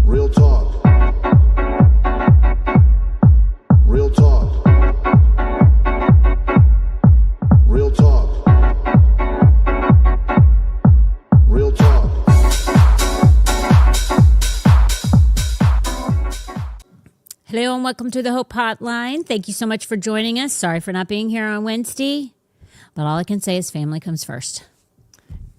Real talk. Real talk. Real talk. Real talk. Hello and welcome to the Hope Hotline. Thank you so much for joining us. Sorry for not being here on Wednesday, but all I can say is family comes first.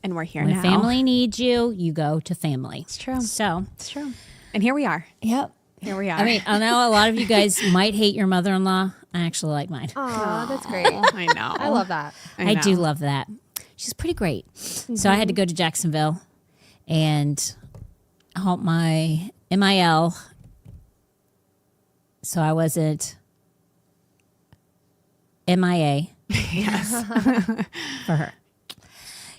And we're here When now. family needs you, you go to family. It's true. So, It's true. And here we are. yep. Here we are. I mean, I know a lot of you guys might hate your mother-in-law. I actually like mine. Aw, that's great. I know. I love that. I do know. love that. She's pretty great. So I had to go to Jacksonville and help my MIL so I wasn't MIA Yes. for her.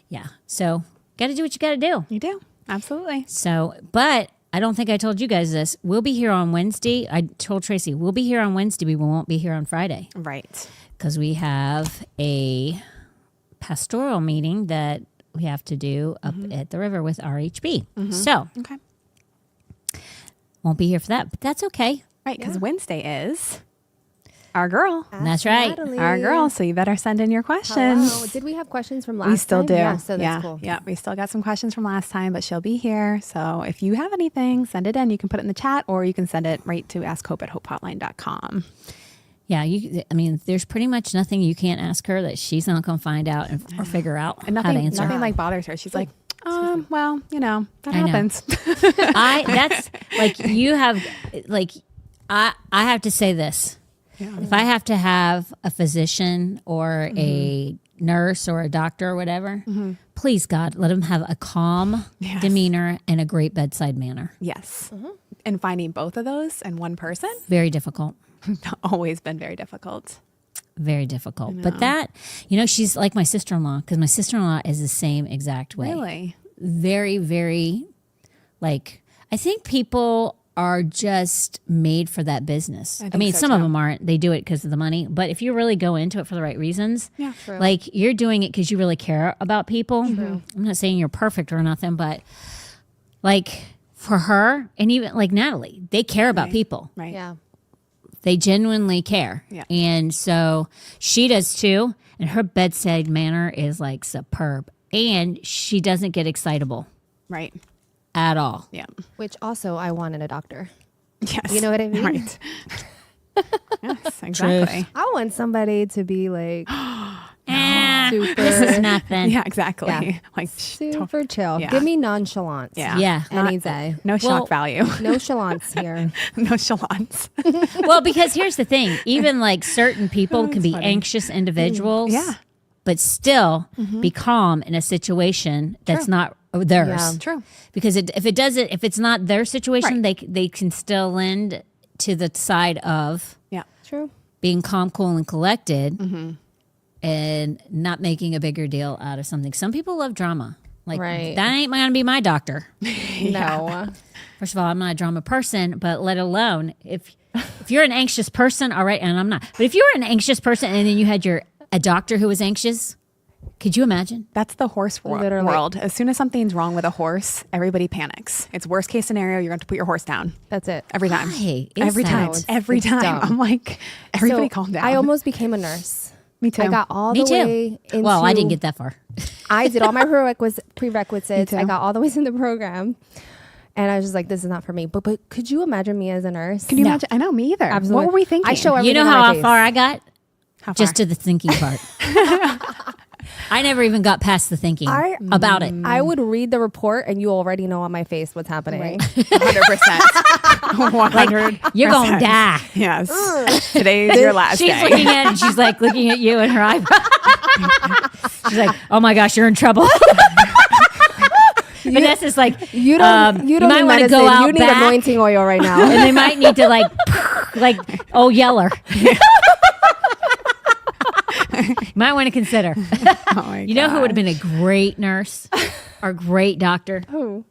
Yeah. So got to do what you got to do. You do. Absolutely. So, but I don't think I told you guys this. We'll be here on Wednesday. I told Tracy, we'll be here on Wednesday. We won't be here on Friday Right. because we have a pastoral meeting that we have to do up at the river with RHB. So, Okay. won't be here for that, but that's okay. Right. Because Wednesday is our girl. That's right. Natalie. Our girl. So you better send in your questions. Hello. Did we have questions from last We still time? do. Yeah, so that's yeah. cool. Yeah. We still got some questions from last time, but she'll be here. So if you have anything, send it in. You can put it in the chat or you can send it right to askhope@hopehotline.com. Yeah, I mean, there's pretty much nothing you can't ask her that she's not going to find out or figure out And how to nothing, answer. nothing like bothers her. She's like, well, you know, that I know. happens. That's like you have, like, I have to say this. If I have to have a physician or a nurse or a doctor or whatever, please, God, let them have a calm Yes. demeanor and a great bedside manner. Yes. And finding both of those in one person, Very difficult. always been very difficult. Very difficult. But that, she's like my sister-in-law because my sister-in-law is the same exact way. Really? Very, very, like, I think people are just made for that business. I think mean, so, some of too. them aren't. They do it because of the money. But if you really go into it for the right reasons, Yeah. True. like you're doing it because you really care about people. I'm not saying you're perfect or nothing, but like for her and even like Natalie, they care about people. Right. Yeah. They genuinely care. Yeah. And so she does too. And her bedside manner is like superb. And she doesn't get excitable Right. at all. Yeah. Which also I wanted a doctor. Yes. You know what I mean? Right. Yes, exactly. I want somebody to be like super, This is nothing. Yeah, exactly. Yeah. Like, super chill. Yeah. Give me nonchalance. yeah. Yeah. Any day. No Well- shock value. Nonchalance here. No chalance. Well, because here's the thing. Even like certain people can be anxious individuals. Yeah. But still be calm in a situation that's True. not theirs. Yeah. True. Because if it's not their situation, they can still lend to the side of Yeah. True. being calm, cool, and collected, and not making a bigger deal out of something. Some people love drama. Like Right. that ain't going to be my doctor. No. First of all, I'm not a drama person, but let alone if you're an anxious person, all right, and I'm not. But if you were an anxious person and then you had a doctor who was anxious, could you imagine? That's the horse Literally. world. As soon as something's wrong with a horse, everybody panics. It's worst case scenario. You're going to put your horse down That's it. every time. Why is Every that? time. No, it's- Every it's time. dumb. I'm like, everybody So, calm down. I almost became a nurse. Me too. I got all Me the too. way into. Well, I didn't get that far. I did all my prerequisites. Me I too. got all the way in the program. And I was just like, this is not for me. But could you imagine me as a nurse? Can you imagine? I know, me either. Absolutely. What were we thinking? I show You everything know on my how face. far I got? How Just far? to the thinking part. I never even got past the thinking about it. I would read the report and you already know on my face what's happening. Right. 100%. 100. You're going to die. Yes. Today's your last She's day. looking at it and she's like looking at you in her eyebrow. She's like, oh my gosh, you're in trouble. Vanessa's like, You don't you need might want to medicine. go out You need back, anointing oil right now. and they might need to yell her. Might want to consider. Oh my You know who would have God. been a great nurse or great doctor? Who?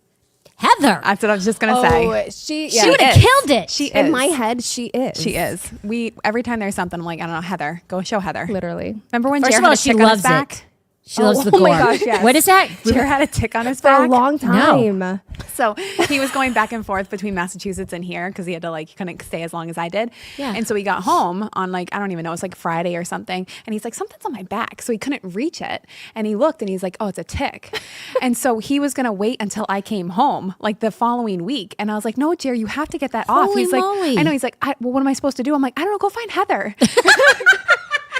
Heather. That's what I was just gonna say. Oh, she She would have is. killed it. She in is. my head, she is. She is. Every time there's something, I'm like, I don't know, Heather, go show Heather. Literally. Remember when First Jared of all, had a she tick on his loves back? it. She loves the oh gore. my gosh, yes. What is that? Jared had a tick on his For back a long time. So he was going back and forth between Massachusetts and here because he had to he couldn't stay as long as I did. Yeah. And so he got home on I don't even know, it was like Friday or something. And he's like, something's on my back. So he couldn't reach it. And he looked and he's like, oh, it's a tick. And so he was going to wait until I came home like the following week. And I was like, no, Jerry, you have to get that off. Holy He's like, moly. I know. He's like, well, what am I supposed to do? I'm like, I don't know. Go find Heather.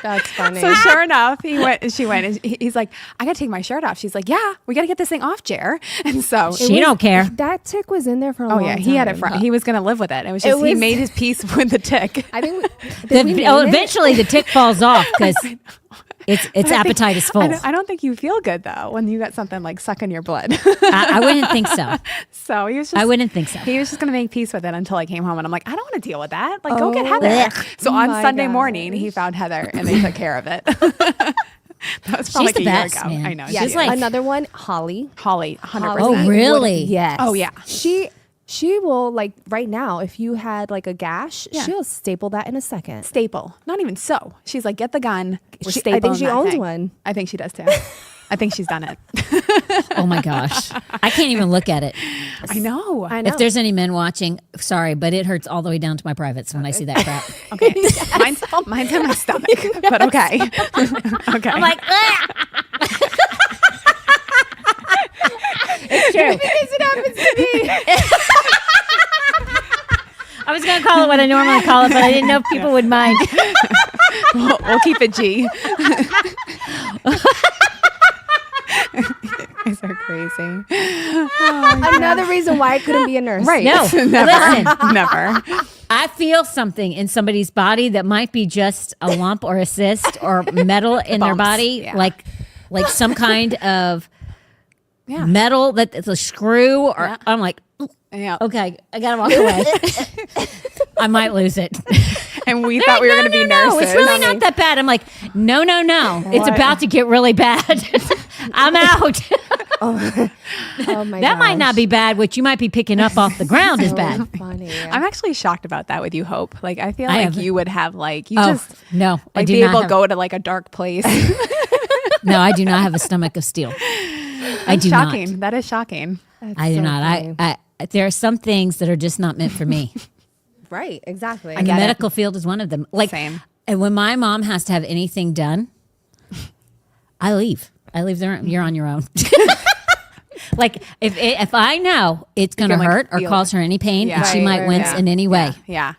That's funny. So sure enough, she went and he's like, I got to take my shirt off. She's like, yeah, we got to get this thing off, Jer. And so She don't care. That tick was in there for a long time. he had it. He was going to live with it. It was just he was- made his peace with the tick. I think did we name it? Eventually, the tick falls off because its appetite is full. I don't think you feel good though when you got something like sucking your blood. I wouldn't think so. So he was just. I wouldn't think so. He was just going to make peace with it until I came home, and I'm like, I don't want to deal with that. Like, go get Oh. Heather. Blech. So on My Sunday gosh. morning, he found Heather, and they took care of it. That was probably She's the like a best, year ago. man. I know. Yeah, she she's is. like- Another one, Holly. Holly, 100%. Oh, really? Yes. Oh, yeah. She will right now, if you had like a gash, Yeah. she'll staple that in a second. Staple. Not even so. She's like, get the gun. We're I stapling think she that owns thing. one. I think she does too. I think she's done it. Oh my gosh. I can't even look at it. I know. I know. If there's any men watching, sorry, but it hurts all the way down to my privates when I see that crap. Okay. Mine's in my stomach, but okay. Okay. I'm like, it's true. because it happens to me. I was going to call it what I normally call it, but I didn't know if people would mind. we'll keep it G. You guys are crazy. Another reason why I couldn't be a nurse. Right. No, listen. Never. I feel something in somebody's body that might be just a lump or a cyst or metal in their Bumps, body, yeah. like some kind of Yeah. metal that it's a screw. Or Yeah. I'm like, Yeah. okay, I gotta walk away. I might lose it. And we thought we were going to be nurses. No, it's really not that bad. I'm like, no. It's What? about to get really bad. I'm out. Oh my That might not be bad. What you might be picking up off the ground is bad. Funny. I'm actually shocked about that with you, Hope. Like, I feel I like haven't. you would have you Oh, just no, I like do be not able to have- go to like a dark place. No, I do not have a stomach of steel. I do Shocking. not. That is shocking. I do not. I there are some things that are just not meant for me. Right, exactly. And the get it. medical field is one of them. Like, Same. and when my mom has to have anything done, I leave. You're on your own. Like if I know it's going to can, like, hurt or feel cause her any pain, Yeah. and she Right, might right, wince yeah. in any way, Yeah.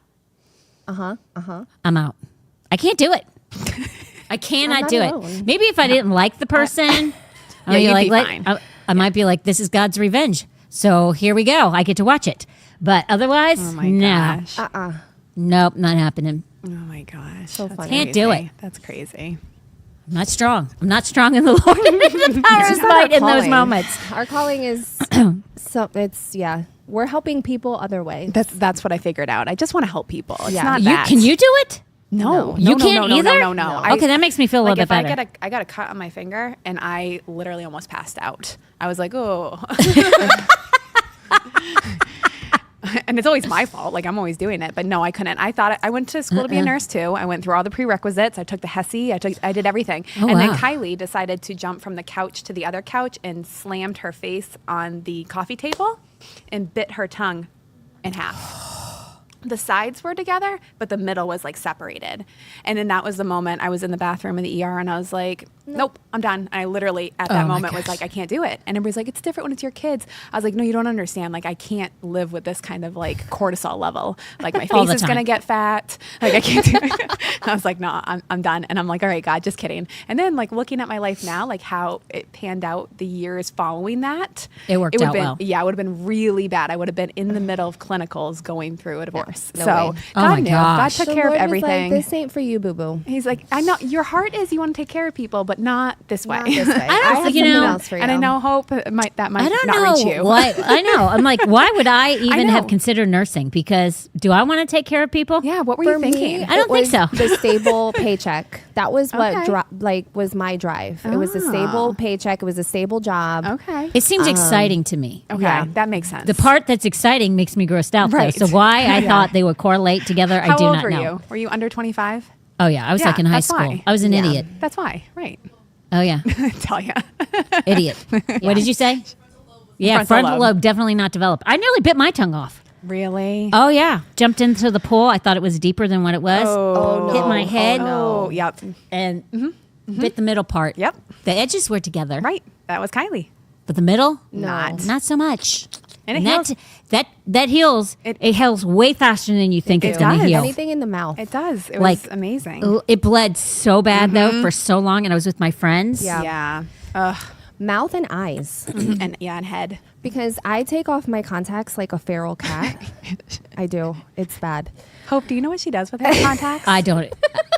I'm out. I can't do it. I cannot not do alone. it. Maybe if I didn't like the person, I might you'd like, be fine. I might be like, this is God's revenge. So here we go. I get to watch it. But otherwise, Oh my no. gosh. Nope, not happening. Oh my gosh. So That's funny. Can't do crazy. it. That's crazy. I'm not strong. I'm not strong in the Lord. The power is not might our in those calling. moments. Our calling is we're helping people other ways. That's what I figured out. I just want to help people. It's Yeah. not You, that. can you do it? No. You no, can't no, either? No. I- Okay, that makes me feel a like little if bit better. I got a cut on my finger and I literally almost passed out. I was like, oh. And it's always my fault. Like, I'm always doing it. But no, I couldn't. I went to school to be a nurse too. I went through all the prerequisites. I took the HESI. I did everything. Oh, and then wow. Kylie decided to jump from the couch to the other couch and slammed her face on the coffee table and bit her tongue in half. The sides were together, but the middle was like separated. And then that was the moment I was in the bathroom in the ER and I was like, nope, I'm done. And I literally at that Oh my moment was gosh. like, I can't do it. And everybody's like, it's different when it's your kids. I was like, no, you don't understand. Like, I can't live with this kind of like cortisol level. Like, my All face the is going to time. get fat. Like, I can't do it. I was like, no, I'm done. And I'm like, all right, God, just kidding. And then like looking at my life now, like how it panned out the years following that. It worked would've out been, well. Yeah, it would have been really bad. I would have been in the middle of clinicals going through a divorce. no so way. Oh God my knew. God gosh. took The care of Lord was like, everything. this ain't for you, boo boo. He's like, I know your heart is you want to take care of people, but but not this way. Not this way. don't- I have you something know, else for you. And I know Hope might I not don't reach know you. why. I know. I'm like, why would I even know. have considered nursing? Because do I want to take care of people? Yeah, what were For you thinking? me, I don't it think so. was the stable paycheck. That was what Okay. was my drive. It was a stable paycheck. It was a stable job. Okay. It seems exciting to me. Okay, yeah. that makes sense. The part that's exciting makes me grossed out, Right. though. So why I thought they would correlate together, How I do old not were know. you? Were you under 25? Oh yeah, I was Yeah, like in high that's school. why. I was an Yeah. idiot. That's why, right? Oh yeah, Tell ya. idiot. What did you say? Yeah, Frontal frontal lobe. lobe definitely not developed. I nearly bit my tongue off. Really? Oh yeah, jumped into the pool. I thought it was deeper than what it was. Oh, no. Hit my head Oh, yep. and bit the middle part. Yep. The edges were together, Right. That was Kylie. but the middle, Not. not so much. And it that, heals. that heals. It- It heals way faster than you think It it's going to does. heal. Anything in the mouth. It does. It Like, was amazing. It bled so bad though for so long, and I was with my friends. Yeah. Yeah. Ugh. Mouth and eyes. And head. Because I take off my contacts like a feral cat. I do. It's bad. Hope, do you know what she does with her contacts? I don't.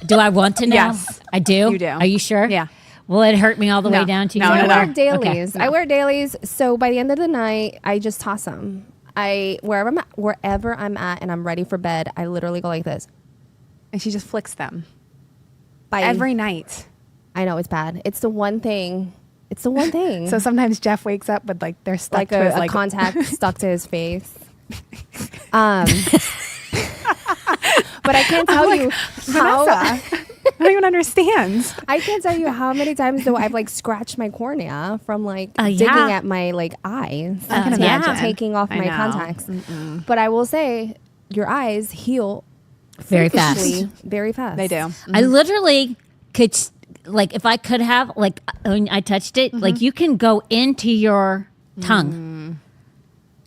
Do I want to know? Yes. I do. You do. Are you sure? Yeah. Will it hurt me all the No. way down to No, you? I no, wear no. dailies. Okay. I wear dailies. So by the end of the night, I just toss them. Wherever I'm at and I'm ready for bed, I literally go like this. And she just flicks them By every night. I know it's bad. It's the one thing. It's the one thing. So sometimes Jeff wakes up with like they're stuck like to his a like contact stuck to his face. But I can't tell you how. Vanessa. I don't even understand. I can't tell you how many times though I've like scratched my cornea from like yeah. digging at my like eyes. I can to imagine. taking off I my know. contacts. But I will say, your eyes heal Very fast. freakishly very fast. They do. I literally could, like, if I could have, like, when I touched it, like, you can go into your tongue.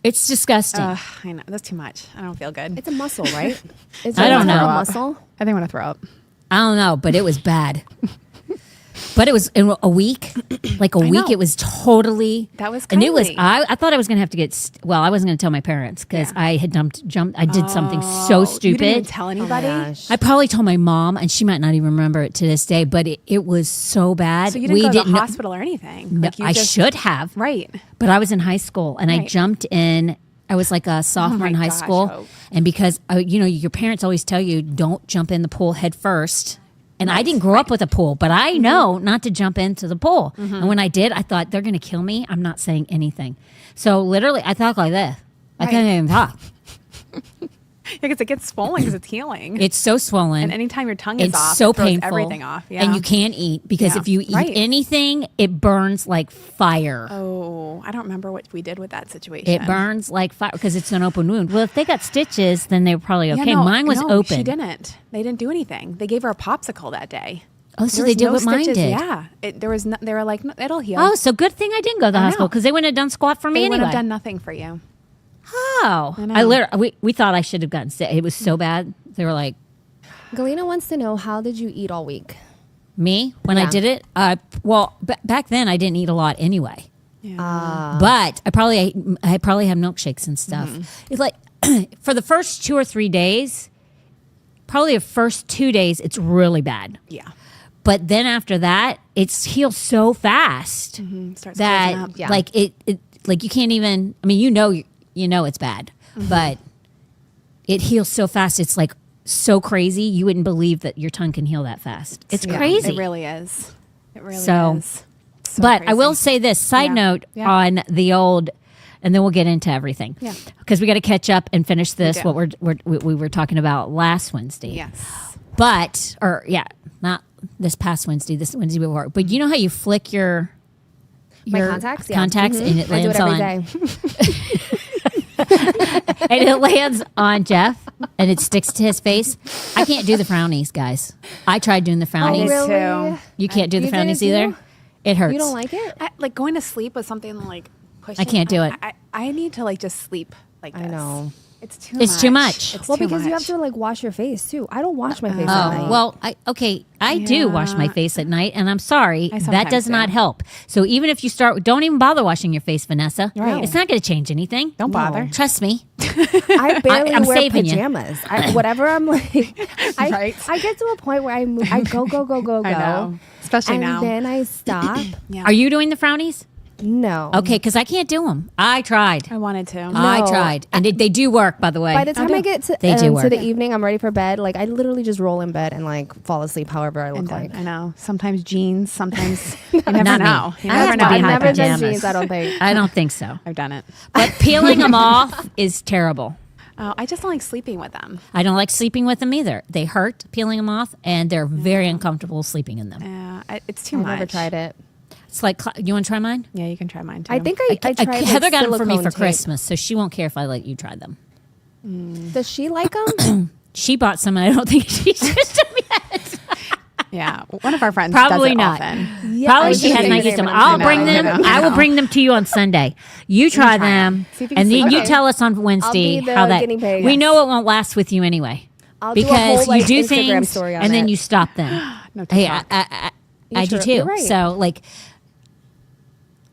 It's disgusting. Ugh, I know. That's too much. I don't feel good. It's a muscle, right? It's I don't a know. muscle. I think I'm going to throw up. I don't know, but it was bad. But it was in a week, like a week. know. It was totally. That was and it was. Kylie. I thought I was gonna have to get. Well, I wasn't gonna tell my parents because Yeah. I had jumped. I did something so You stupid. didn't even tell Oh my anybody? gosh. I probably told my mom, and she might not even remember it to this day. But it was so bad. So you didn't go to the know- hospital or anything? No, Like you I just- should have. Right. But I was in high school, and I Right. jumped in. I was like a sophomore my in high gosh, school, Hope. and because your parents always tell you don't jump in the pool head first. And I didn't grow up with a pool, but I know not to jump into the pool. And when I did, I thought they're going to kill me. I'm not saying anything. So literally, I talk like this. I can't even talk. Because it gets swollen because it's healing. It's so swollen. and anytime your tongue is It's off, so it throws painful. everything off. Yeah. And you can't eat because Yeah. if you eat Right. anything, it burns like fire. Oh, I don't remember what we did with that situation. It burns like fire because it's an open wound. Well, if they got stitches, then they were probably Yeah, okay. no, Mine was no, open. She didn't. They didn't do anything. They gave her a popsicle that day. Oh, so There they was did no what mine stitches. did. Yeah. There was. No, they were like, no, it'll heal. Oh, so good thing I didn't go to the I hospital know. because they wouldn't have done squat for me they anyway. would have done nothing for you. Oh, I know. I literally we thought I should have gotten sick. It was so bad. They were like, Galena wants to know, how did you eat all week? me when I Yeah. did it. Well, back then I didn't eat a lot anyway. Yeah. But I probably had milkshakes and stuff. It's like for the first 2 or 3 days, probably the first 2 days, it's really bad. Yeah. But then after that, it's heals so fast Starts closing that up. Yeah. like it like you can't even. I mean, you know it's bad, but it heals so fast. It's like so crazy. You wouldn't believe that your tongue can heal that fast. It's Yeah, crazy. It really is. It really So- is. So But I will crazy. say this side Yeah. note Yeah. on the old, and then we'll get into everything. Yeah. Because we got to catch up and finish this. do. What we were talking about last Wednesday. Yes. But not this past Wednesday. This Wednesday before. But you know how you flick your My contacts? Yeah. contacts Mhm. and it I do lands it every on day. and it lands on Jeff and it sticks to his face. I can't do the frownies, guys. I tried doing the frownies. Oh, really? really? You can't do the You did it frownies too? either. It hurts. You don't like it? Like going to sleep with something like pushing. I can't do it. I need to like just sleep like this. I know. It's too much. It's too much. It's Well, too because you have much. to like wash your face too. I don't wash my face at Oh, night. well, I do wash my Yeah. face at night, and I'm sorry, I that sometimes does not do. help. So even if you don't even bother washing your face, Vanessa. Right. It's not going to change anything. Don't bother. Trust me. I barely I'm wear saving you. pajamas. Whatever I'm like, Right. I get to a point where I move, I go, I know. Especially and now. then I stop. Yeah. Are you doing the frownies? No. Okay, because I can't do them. I tried. I wanted to. I No. tried, and they do work. By the way, By the time I get to, They do to work. the evening, I'm ready for bed. Like I literally just roll in bed and like fall asleep. However I look And like. I know. Sometimes jeans. Sometimes you never Not me. know. You I never have know. to be I've in my never done pajamas. jeans. I don't think. I don't think so. I've done it. But peeling them off is terrible. Oh, I just don't like sleeping with them. I don't like sleeping with them either. They hurt peeling them off, and they're very uncomfortable sleeping in them. Yeah, it's too I've much. never tried it. It's like, you want to try mine? Yeah, you can try mine too. I think I tried. Like, Heather got them for me silicone for tape. Christmas, so she won't care if I let you try them. Does she like them? She bought some, and I don't think she's used them yet. Yeah, one of our friends Probably does it not. often. Probably I she was has thinking not the used same them. one. I'll I bring know, them. I know. I will bring them to you on Sunday. You try try 'em. them, See if you can and then sleep you with it. tell us on Wednesday the how that. guinea pig. We Yes. know it won't last with you anyway, I'll do a because whole, like, you do Instagram things story on and then it. you stop them. No Hey, TikTok. I do You're too. right. So like,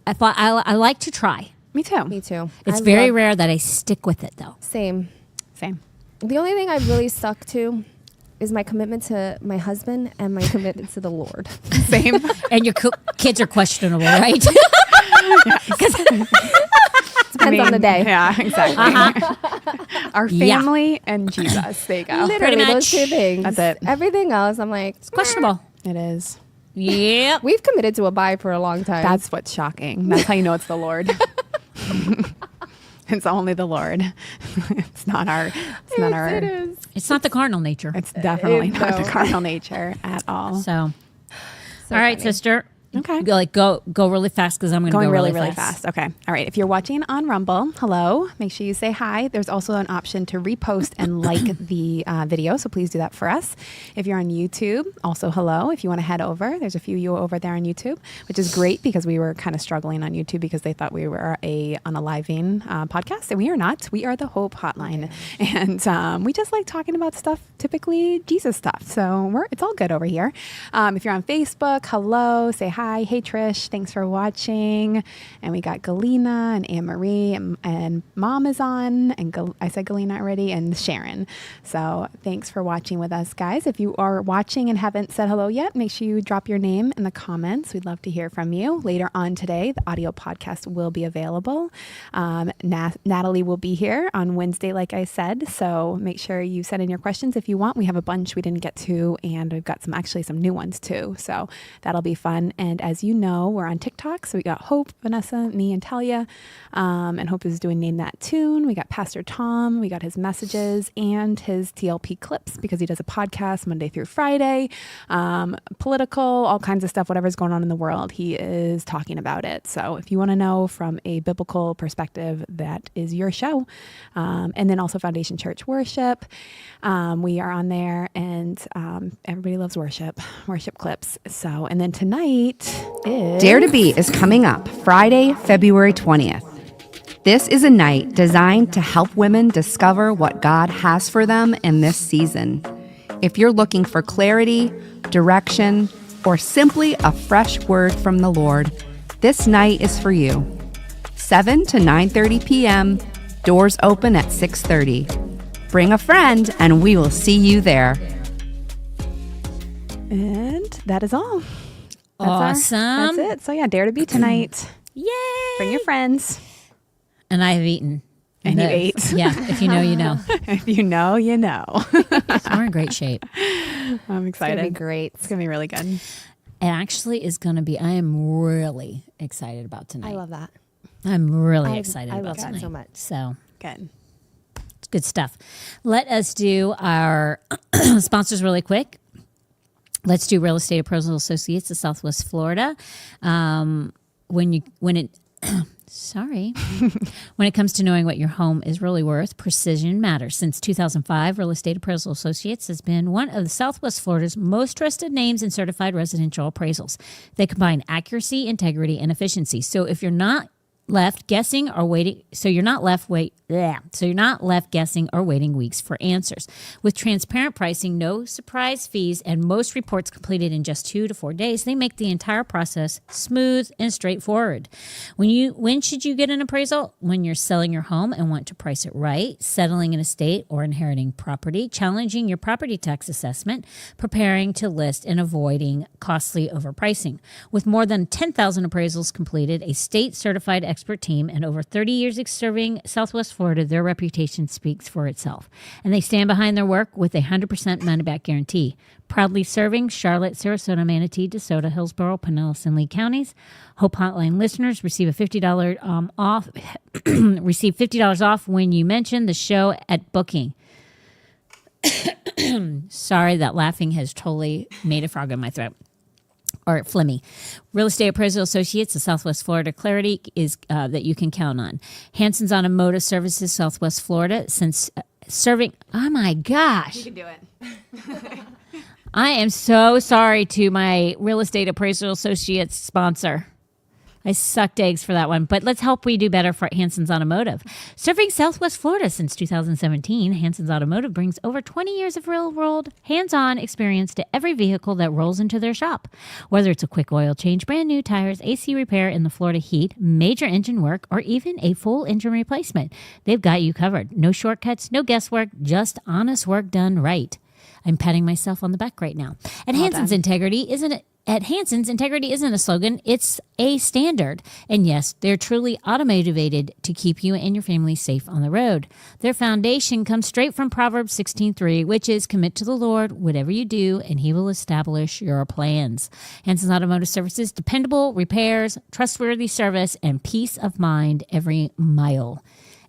I thought I like to try. Me too. Me too. It's I very love- rare that I stick with it though. Same. Same. The only thing I've really stuck to is my commitment to my husband and my commitment to the Lord. Same. And your kids are questionable, right? Depends on the day. Yeah, exactly. Our Yeah. family and Jesus. There you go. Literally, those much. two things. That's it. Everything else, I'm like, Questionable. It is. Yep. we've committed to a bye for a long time. That's what's shocking. That's how you know it's the Lord. It's only the Lord. It's not our. It's not our. It is. It's not the carnal nature. It's definitely It- not the no. cardinal nature at all. So, all So right, funny. sister. Okay. Go really fast because I'm going to Going go really fast. Okay. All right. If you're watching on Rumble, hello. Make sure you say hi. There's also an option to repost and like the video, so please do that for us. If you're on YouTube, also hello. If you want to head over, there's a few you over there on YouTube, which is great because we were kind of struggling on YouTube because they thought we were on a living podcast, and we are not. We are the Hope Hotline, and we just like talking about stuff, typically Jesus stuff. So it's all good over here. If you're on Facebook, hello. Say hi. Hey Trish, thanks for watching. And we got Galena and Anne Marie and Mom is on, and I said Galena already, and Sharon. So thanks for watching with us, guys. If you are watching and haven't said hello yet, make sure you drop your name in the comments. We'd love to hear from you. Later on today, the audio podcast will be available. Natalie will be here on Wednesday, like I said. So make sure you send in your questions if you want. We have a bunch we didn't get to, and we've got some new ones too. So that'll be fun. And as you know, we're on TikTok. So we got Hope, Vanessa, me, and Talia. And Hope is doing Name That Tune. We got Pastor Tom. We got his messages and his TLP clips because he does a podcast Monday through Friday. Political, all kinds of stuff, whatever's going on in the world, he is talking about it. So if you want to know from a biblical perspective, that is your show. And then also Foundation Church Worship. We are on there, and everybody loves worship clips. So, and then tonight is Dare to Be is coming up Friday, February 20th. This is a night designed to help women discover what God has for them in this season. If you're looking for clarity, direction, or simply a fresh word from the Lord, this night is for you. 7 to 9:30 p.m., doors open at 6:30. Bring a friend and we will see you there. And that is all. Awesome. That's it. So yeah, Dare to Be tonight. Yay! Bring your friends. And I have eaten. And you ate. Yeah. If you know, you know. If you know, you know. So we're in great shape. I'm It's gonna excited. be great. It's gonna be really good. It actually is going to be. I am really excited about tonight. I love that. I'm really I- excited I about love that tonight. so much. So Good. it's good stuff. Let us do our sponsors really quick. Let's do Real Estate Appraisal Associates of Southwest Florida. When it comes to knowing what your home is really worth, precision matters. Since 2005, Real Estate Appraisal Associates has been one of the Southwest Florida's most trusted names in certified residential appraisals. They combine accuracy, integrity, and efficiency. So if you're not left guessing or waiting. So you're not left guessing or waiting weeks for answers. With transparent pricing, no surprise fees, and most reports completed in just 2 to 4 days, they make the entire process smooth and straightforward. When should you get an appraisal? When you're selling your home and want to price it right, settling an estate or inheriting property, challenging your property tax assessment, preparing to list, and avoiding costly overpricing. With more than 10,000 appraisals completed, a state-certified expert team, and over 30 years serving Southwest Florida, their reputation speaks for itself. And they stand behind their work with a 100% money-back guarantee. Proudly serving Charlotte, Sarasota, Manatee, DeSoto, Hillsborough, Pinellas, and Lee counties. Hope Hotline listeners receive a $50 off. Receive $50 off when you mention the show at booking. Sorry, that laughing has totally made a frog in my throat. Or Flemmy. Real Estate Appraisal Associates of Southwest Florida clarity is that you can count on. Hanson's Automotive Services, Southwest Florida, since serving. Oh my gosh. You can do it. I am so sorry to my Real Estate Appraisal Associates sponsor. I sucked eggs for that one, but let's hope we do better for Hanson's Automotive. Serving Southwest Florida since 2017, Hanson's Automotive brings over 20 years of real-world, hands-on experience to every vehicle that rolls into their shop. Whether it's a quick oil change, brand new tires, AC repair in the Florida heat, major engine work, or even a full engine replacement, they've got you covered. No shortcuts, no guesswork, just honest work done right. I'm patting myself on the back right now. At Hanson's Integrity isn't a slogan, it's a standard. And yes, they're truly automotivated to keep you and your family safe on the road. Their foundation comes straight from Proverbs 16:3, which is commit to the Lord whatever you do, and he will establish your plans. Hanson's Automotive Services, dependable repairs, trustworthy service, and peace of mind every mile.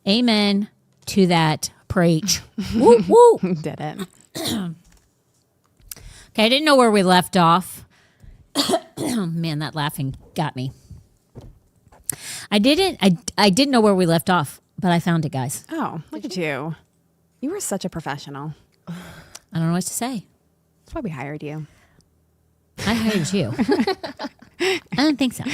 Amen to that. Preach. Woo, woo. Did it. Okay, I didn't know where we left off. Man, that laughing got me. I didn't know where we left off, but I found it, guys. Oh, look at you. You were such a professional. I don't know what to say. That's why we hired you. I hired you. I don't think so.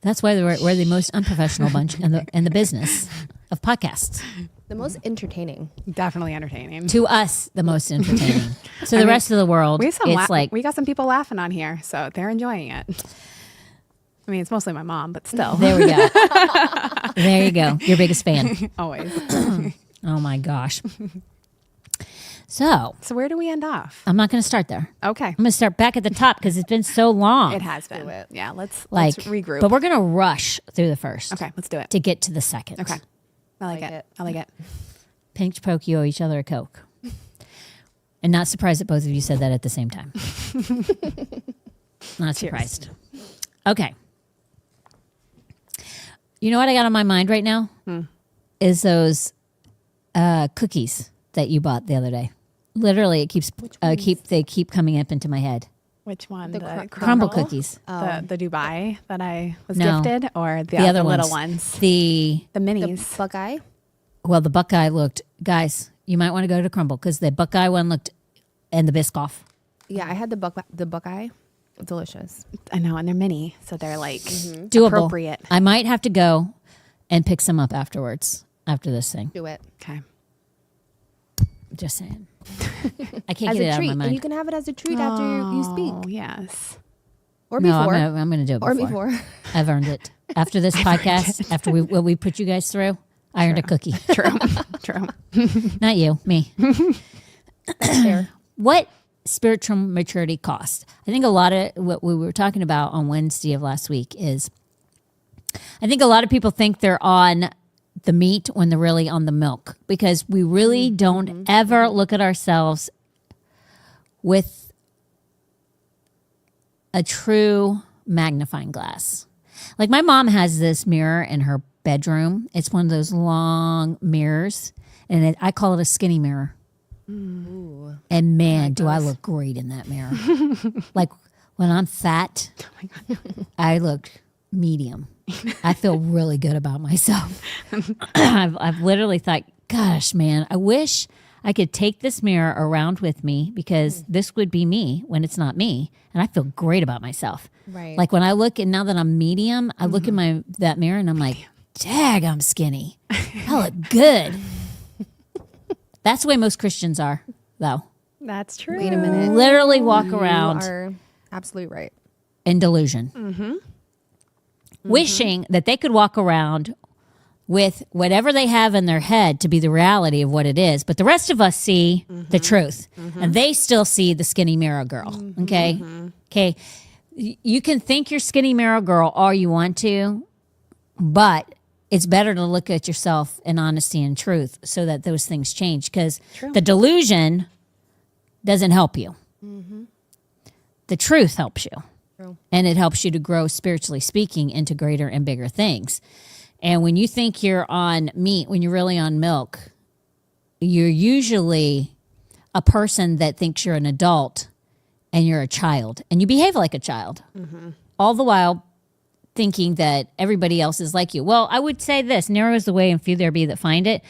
That's why we're the most unprofessional bunch in the business of podcasts. The most entertaining. Definitely entertaining. To us, the most entertaining. So the rest of the world, we got some people laughing on here, so they're enjoying it. I mean, it's mostly my mom, but still. There we go. There you go. Your biggest fan. Always. Oh my gosh. So where do we end off? I'm not going to start there. Okay. I'm going to start back at the top because it's been so long. It has been. Yeah, let's regroup. But we're going to rush through the first. Okay, let's do it. To get to the second. Okay. I like it. I like it. Pinch poke, you owe each other a Coke. And not surprised that both of you said that at the same time. Not surprised. Okay. You know what I got on my mind right now? Is those cookies that you bought the other day. Literally, it they keep coming up into my head. Which one? The crumble cookies. The Dubai that I was No. gifted, or the other little ones. ones? The minis. Buckeye. Well, the Buckeye looked, guys, you might want to go to Crumble because the Buckeye one looked, and the Biscoff. Yeah, I had the Buckeye. Delicious. I know, and they're mini, so they're like Doable. appropriate. I might have to go and pick some up afterwards, after this thing. Do it. Okay. Just saying. I can't As get it a out treat. of my And you mind. can have it as a treat after you speak. Oh, yes. Or No, before. I'm going to do it before. Or before. I've earned it. After this podcast, after what we put you guys through, I earned a cookie. True. True. Not you, me. Fair. What spiritual maturity cost? I think a lot of what we were talking about on Wednesday of last week is, I think a lot of people think they're on the meat when they're really on the milk, because we really don't ever look at ourselves with a true magnifying glass. Like my mom has this mirror in her bedroom. It's one of those long mirrors, and I call it a skinny mirror. Ooh. And man, do I look great in that mirror. Like when I'm fat, I look medium. I feel really good about myself. I've literally thought, gosh, man, I wish I could take this mirror around with me because this would be me when it's not me. And I feel great about myself. Right. Like when I look, and now that I'm medium, I look in that mirror and I'm like, dag, I'm skinny. I look good. That's the way most Christians are, though. That's true. Wait a minute. Literally walk around You are absolutely right. in delusion. Wishing that they could walk around with whatever they have in their head to be the reality of what it is. But the rest of us see the truth. And they still see the skinny mirror girl. Okay? Okay. You can think you're skinny mirror girl all you want to, but it's better to look at yourself in honesty and truth so that those things change. Because the delusion doesn't help you. The truth helps you. True. And it helps you to grow, spiritually speaking, into greater and bigger things. And when you think you're on meat, when you're really on milk, you're usually a person that thinks you're an adult and you're a child. And you behave like a child. All the while thinking that everybody else is like you. Well, I would say this, narrow is the way and few there be that find it.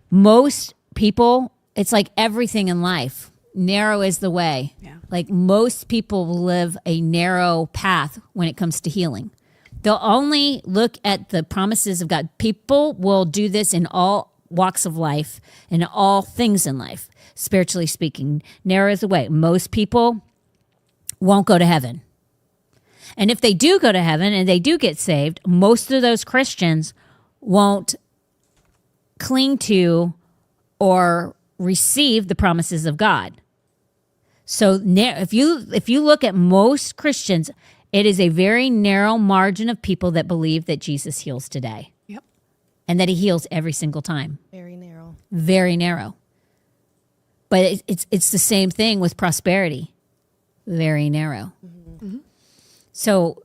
Most people, it's like everything in life. Narrow is the way. Yeah. Like most people live a narrow path when it comes to healing. They'll only look at the promises of God. People will do this in all walks of life and all things in life, spiritually speaking. Narrow is the way. Most people won't go to heaven. And if they do go to heaven and they do get saved, most of those Christians won't cling to or receive the promises of God. So if you look at most Christians, it is a very narrow margin of people that believe that Jesus heals today. Yep. And that he heals every single time. Very narrow. Very narrow. But it's the same thing with prosperity. Very narrow. So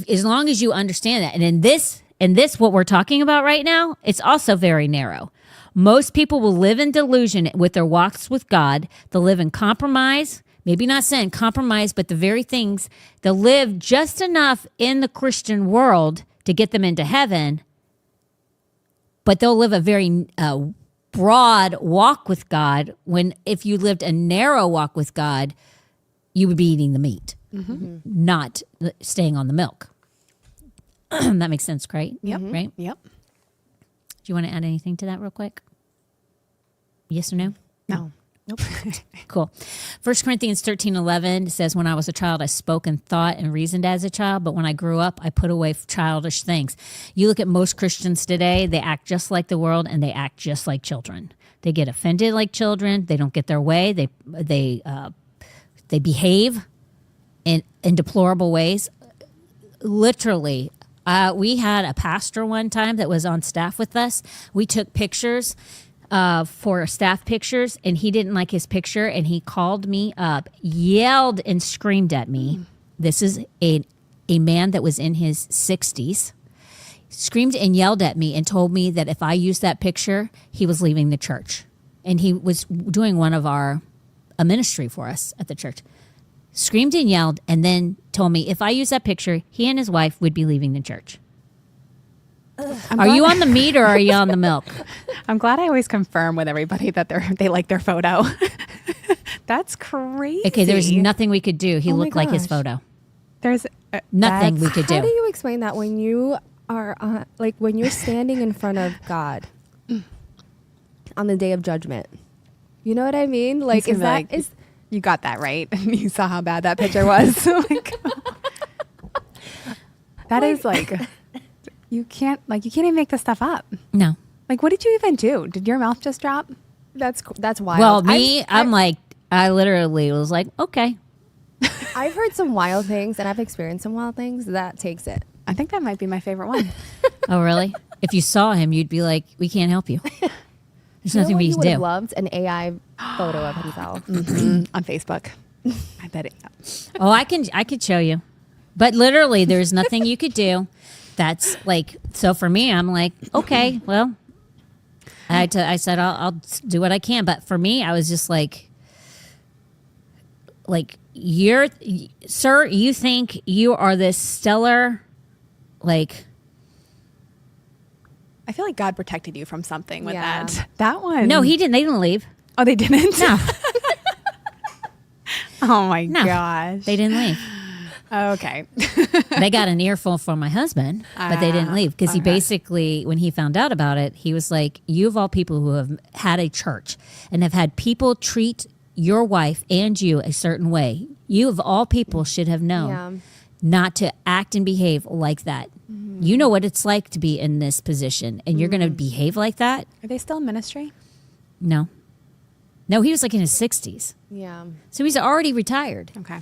as long as you understand that, and in this what we're talking about right now, it's also very narrow. Most people will live in delusion with their walks with God. They'll live in compromise, maybe not sin, compromise, but the very things, they'll live just enough in the Christian world to get them into heaven, but they'll live a very broad walk with God when if you lived a narrow walk with God, you would be eating the meat, not staying on the milk. That makes sense, right? Yep. Right? Yep. Do you want to add anything to that real quick? Yes or no? No. Nope. Cool. 1 Corinthians 13:11 says, when I was a child, I spoke and thought and reasoned as a child, but when I grew up, I put away childish things. You look at most Christians today, they act just like the world and they act just like children. They get offended like children. They don't get their way. They behave in deplorable ways. Literally, we had a pastor one time that was on staff with us. We took pictures for staff pictures, and he didn't like his picture, and he called me up, yelled and screamed at me. This is a man that was in his 60s. Screamed and yelled at me and told me that if I used that picture, he was leaving the church. And he was doing a ministry for us at the church. Screamed and yelled, and then told me if I use that picture, he and his wife would be leaving the church. Are you on the meat or are you on the milk? I'm glad I always confirm with everybody that they like their photo. That's crazy. Okay, there was nothing we could do. He Oh my looked like his gosh. photo. There's Nothing we that's- could How do do. you explain that when you are when you're standing in front of God on the day of judgment? You know what I mean? Like, He's is gonna that be like, is you got that right? You saw how bad that picture was. Like, that is like you can't even make this stuff up. No. Like, what did you even do? Did your mouth just drop? that's wild. Well, me, I'm like, I literally was like, okay. I've heard some wild things and I've experienced some wild things. That takes it. I think that might be my favorite one. Oh, really? If you saw him, you'd be like, we can't help you. There's nothing we he can would have do. loved an AI photo of himself. On Facebook. I bet it. Oh, I could show you. But literally, there's nothing you could do. That's like, so for me, I'm like, okay, well, I said, I'll do what I can. But for me, I was just like, sir, you think you are this stellar, like, I feel like God protected you from something with Yeah. that. That one. No, he didn't. They didn't leave. Oh, they didn't? No, Oh, my no. gosh. They didn't leave. Okay. They got an earful from my husband, but they didn't leave because he okay. basically, when he found out about it, he was like, you of all people who have had a church and have had people treat your wife and you a certain way, you of all people should have known Yeah. not to act and behave like that. You know what it's like to be in this position and you're going to behave like that? Are they still in ministry? No. No, he was like in his 60s. Yeah. So he's already retired. Okay.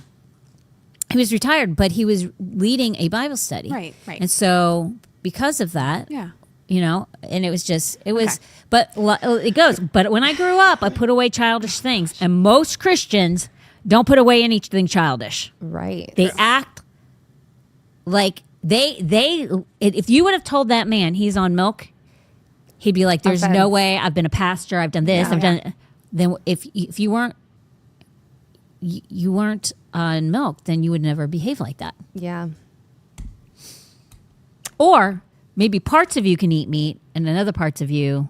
He was retired, but he was leading a Bible study. Right, right. And so because of that, Yeah. you know, and it was, Okay. but it goes, but when I grew up, I put away childish things. And most Christians don't put away anything childish. Right. They act like if you would have told that man he's on milk, he'd be like, there's no Offense. way. I've been a pastor. I've done this. Yeah. I've done. Then if you weren't on milk, then you would never behave like that. Yeah. Or maybe parts of you can eat meat, and then other parts of you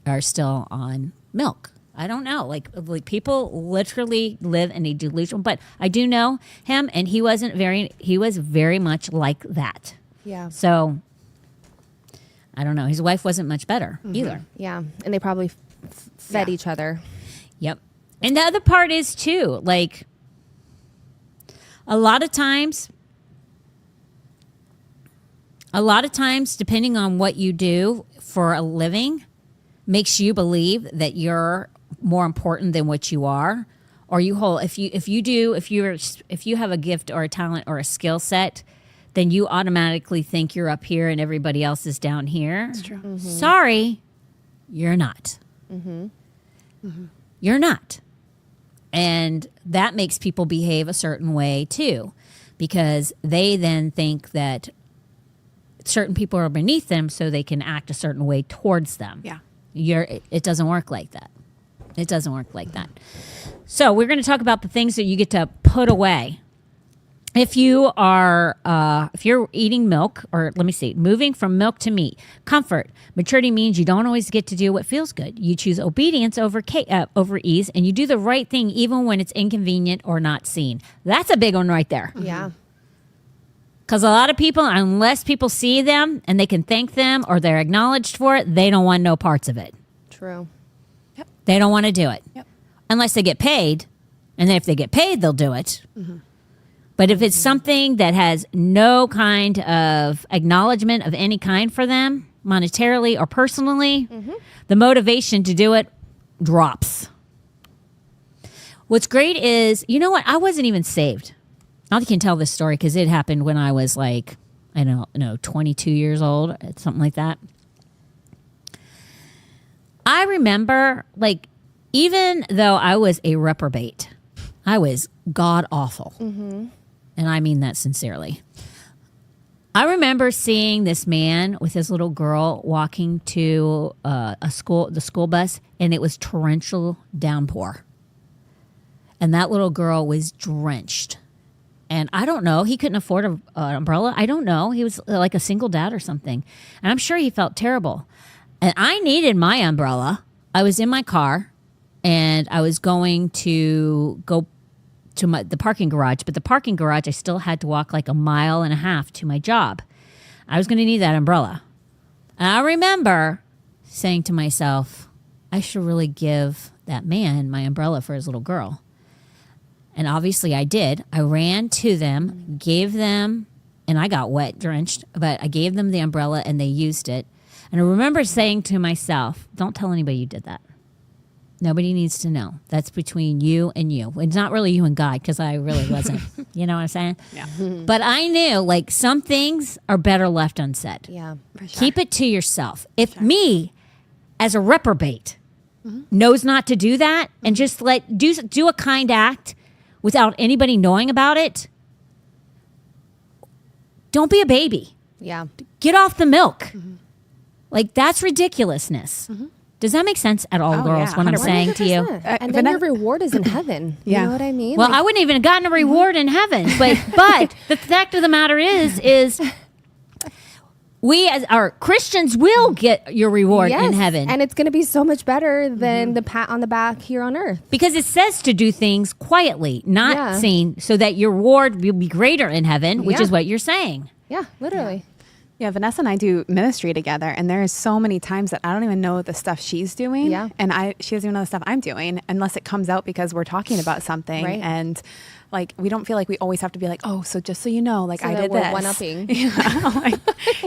are still on milk. I don't know. Like people literally live in a delusion. But I do know him, and he was very much like that. Yeah. So I don't know. His wife wasn't much better either. Yeah. And they probably fed each other. Yep. And the other part is too, like a lot of times, depending on what you do for a living, makes you believe that you're more important than what you are, or you hold. If you have a gift or a talent or a skill set, then you automatically think you're up here and everybody else is down here. That's true. Mm-hmm. Sorry, you're not. You're not. And that makes people behave a certain way too, because they then think that certain people are beneath them so they can act a certain way towards them. Yeah. It doesn't work like that. It doesn't work like that. So we're going to talk about the things that you get to put away. If you're eating milk, or let me see, moving from milk to meat, comfort. Maturity means you don't always get to do what feels good. You choose obedience over ease, and you do the right thing even when it's inconvenient or not seen. That's a big one right there. Yeah. Because a lot of people, unless people see them and they can thank them or they're acknowledged for it, they don't want no parts of it. True. They don't want to do it. Yep. Unless they get paid. And then if they get paid, they'll do it. But if it's something that has no kind of acknowledgement of any kind for them, monetarily or personally, the motivation to do it drops. What's great is, you know what? I wasn't even saved. I can tell this story because it happened when I was like, I don't know, 22 years old, something like that. I remember, like, even though I was a reprobate, I was god awful. And I mean that sincerely. I remember seeing this man with his little girl walking to the school bus, and it was torrential downpour. And that little girl was drenched. And I don't know, he couldn't afford an umbrella. I don't know. He was like a single dad or something. And I'm sure he felt terrible. And I needed my umbrella. I was in my car, and I was going to go to the parking garage. But the parking garage, I still had to walk like 1.5 miles to my job. I was going to need that umbrella. And I remember saying to myself, I should really give that man my umbrella for his little girl. And obviously I did. I ran to them, gave them, and I got wet, drenched, but I gave them the umbrella and they used it. And I remember saying to myself, don't tell anybody you did that. Nobody needs to know. That's between you and you. It's not really you and God, because I really wasn't. You know what I'm saying? Yeah. But I knew, like, some things are better left unsaid. Yeah. For sure. Keep it to yourself. If me, as a reprobate, knows not to do that and just do a kind act without anybody knowing about it, don't be a baby. Yeah. Get off the milk. Like, that's ridiculousness. Does that make sense at all, Oh, girls, yeah, what I'm 100%. saying to you? And then your reward is in heaven. Yeah. You know what I mean? Well, Like, I wouldn't even have gotten a reward in heaven. But the fact of the matter is we as our Christians will get your reward in heaven. And it's going to be so much better than the pat on the back here on earth. Because it says to do things quietly, not saying so that your reward will be greater in heaven, which is what you're saying. Yeah, literally. Yeah, Vanessa and I do ministry together, and there is so many times that I don't even know the stuff she's doing, and she doesn't even know the stuff I'm doing unless it comes out because we're talking about something, Right. and like we don't feel like we always have to be like, oh, so just so you know, like So I that did we're this. one-upping.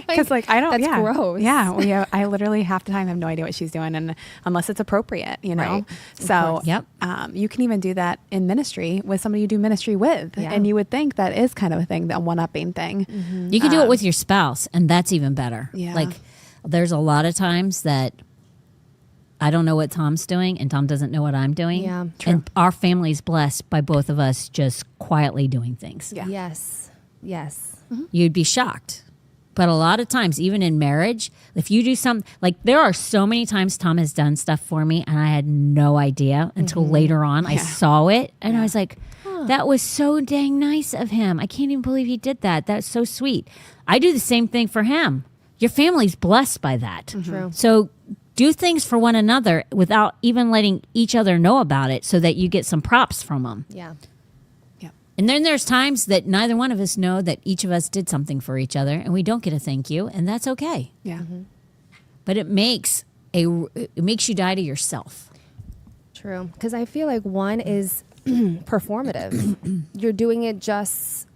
Because like I don't. That's yeah, gross. Yeah, I literally half the time have no idea what she's doing, and unless it's appropriate, you know. Right. So Yep. you can even do that in ministry with somebody you do ministry with, and you would think that is kind of a thing, that one-upping thing. You can do it with your spouse, and that's even better. Yeah. Like, there's a lot of times that I don't know what Tom's doing, and Tom doesn't know what I'm doing. Yeah. And our family's blessed by both of us just quietly doing things. Yeah. Yes. Yes. You'd be shocked. But a lot of times, even in marriage, if you do something, like there are so many times Tom has done stuff for me, and I had no idea until later on. I saw it, and I was like, that was so dang nice of him. I can't even believe he did that. That's so sweet. I do the same thing for him. Your family's blessed by that. True. So do things for one another without even letting each other know about it so that you get some props from them. Yeah. And then there's times that neither one of us know that each of us did something for each other and we don't get a thank you, and that's okay. Yeah. But it makes you die to yourself. True. Because I feel like one is performative. You're doing it just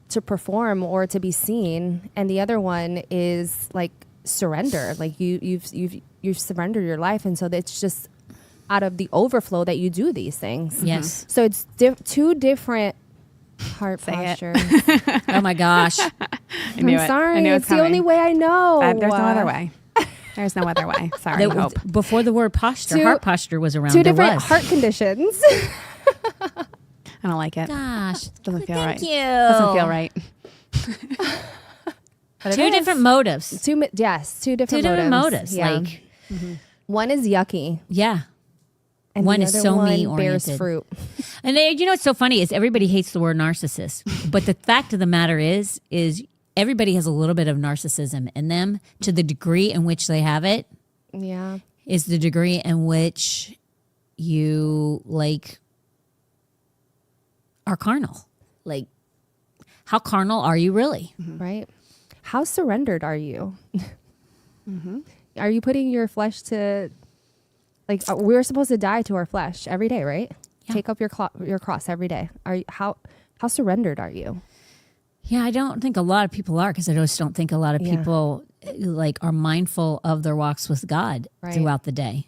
to perform or to be seen, and the other one is like surrender. Like you've surrendered your life, and so it's just out of the overflow that you do these things. Yes. So it's two different heart postures. Oh my gosh. knew I'm it. sorry. I knew It's the only way I know. There's no other way. There's no other way. Sorry, That was- Hope. before the word posture, Two- heart posture was around. Two there different was. heart conditions. I don't like it. Gosh. Doesn't feel Thank right. you. Doesn't feel right. But it Two is. different motives. Two different Two different motives. Yeah. Like, one is yucky, yeah. and One the is other so one me-oriented. bears fruit. And you know what's so funny is everybody hates the word narcissist. But the fact of the matter is everybody has a little bit of narcissism in them. To the degree in which they have it Yeah. is the degree in which you like are carnal. Like, how carnal are you really? Right. How surrendered are you? Are you putting your flesh to, like, we're supposed to die to our flesh every day, right? Yeah. Take up your cross every day. How surrendered are you? Yeah, I don't think a lot of people are, because I just don't think a lot of Yeah. people like are mindful of their walks with God Right. throughout the day.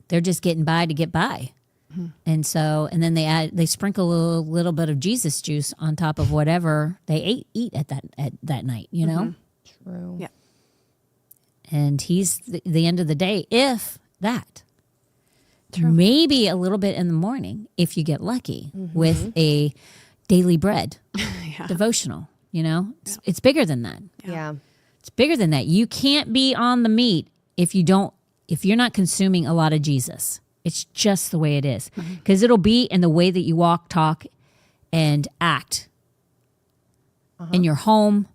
They're just getting by to get by. And so, and then they sprinkle a little bit of Jesus juice on top of whatever they eat at that night, you know? True. Yeah. And he's the end of the day, if that. Maybe a little bit in the morning, if you get lucky, with a daily bread devotional, you know? It's bigger than that. Yeah. It's bigger than that. You can't be on the meat if you're not consuming a lot of Jesus. It's just the way it is. Because it'll be in the way that you walk, talk, and act in your home,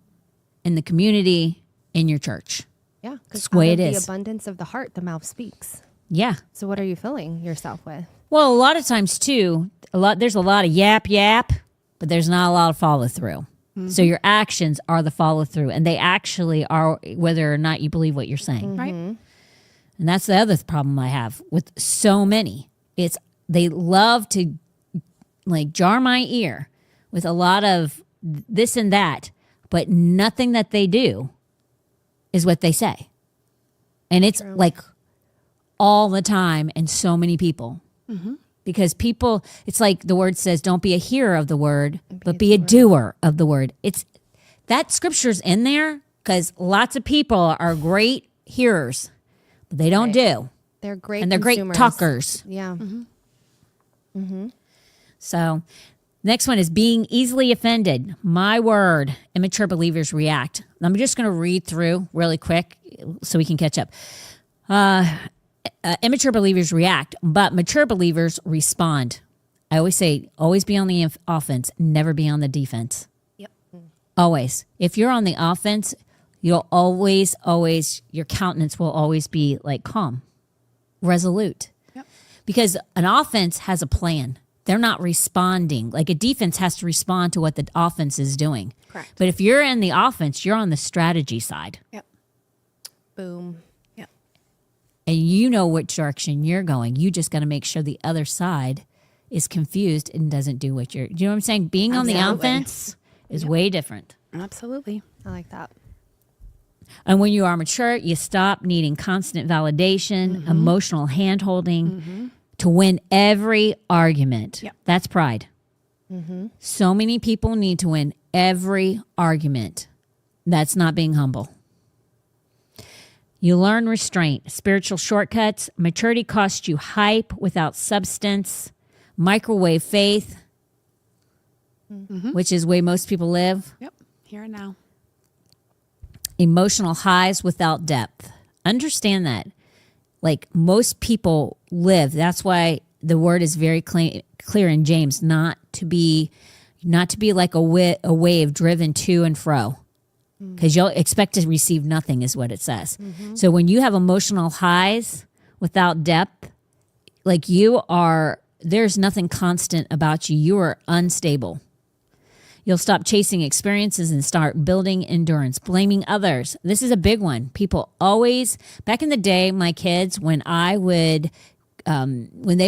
in the community, in your church. Yeah. Because It's the way it the is. abundance of the heart, the mouth speaks. Yeah. So what are you filling yourself with? Well, a lot of times too, there's a lot of yap, but there's not a lot of follow through. So your actions are the follow through, and they actually are whether or not you believe what you're saying. Right. And that's the other problem I have with so many. It's they love to like jar my ear with a lot of this and that, but nothing that they do is what they say. And it's like all the time, and so many people. Because people, it's like the word says, don't be a hearer of the word, but be a doer of the word. It's that scripture's in there because lots of people are great hearers, but they don't do. They're great And they're great consumers. talkers. Yeah. So next one is being easily offended. My word, immature believers react. I'm just going to read through really quick so we can catch up. Immature believers react, but mature believers respond. I always say, always be on the offense, never be on the defense. Yep. Always. If you're on the offense, You'll always, your countenance will always be like calm, resolute. Yep. Because an offense has a plan. They're not responding. Like a defense has to respond to what the offense is doing. Correct. But if you're in the offense, you're on the strategy side. Yep. Boom. Yep. And you know which direction you're going. You just got to make sure the other side is confused and doesn't do what you know what I'm saying? Being on the Absolutely. offense is way different. Absolutely. I like that. And when you are mature, you stop needing constant validation, emotional hand-holding to win every argument. Yep. That's pride. So many people need to win every argument. That's not being humble. You learn restraint, spiritual shortcuts. Maturity costs you hype without substance, microwave faith, which is the way most people live. Yep. Here and now. Emotional highs without depth. Understand that. Like most people live. That's why the word is very clear in James not to be like a wave driven to and fro. Because you'll expect to receive nothing is what it says. So when you have emotional highs without depth, like there's nothing constant about you. You are unstable. You'll stop chasing experiences and start building endurance, blaming others. This is a big one. People always, back in the day, my kids, when they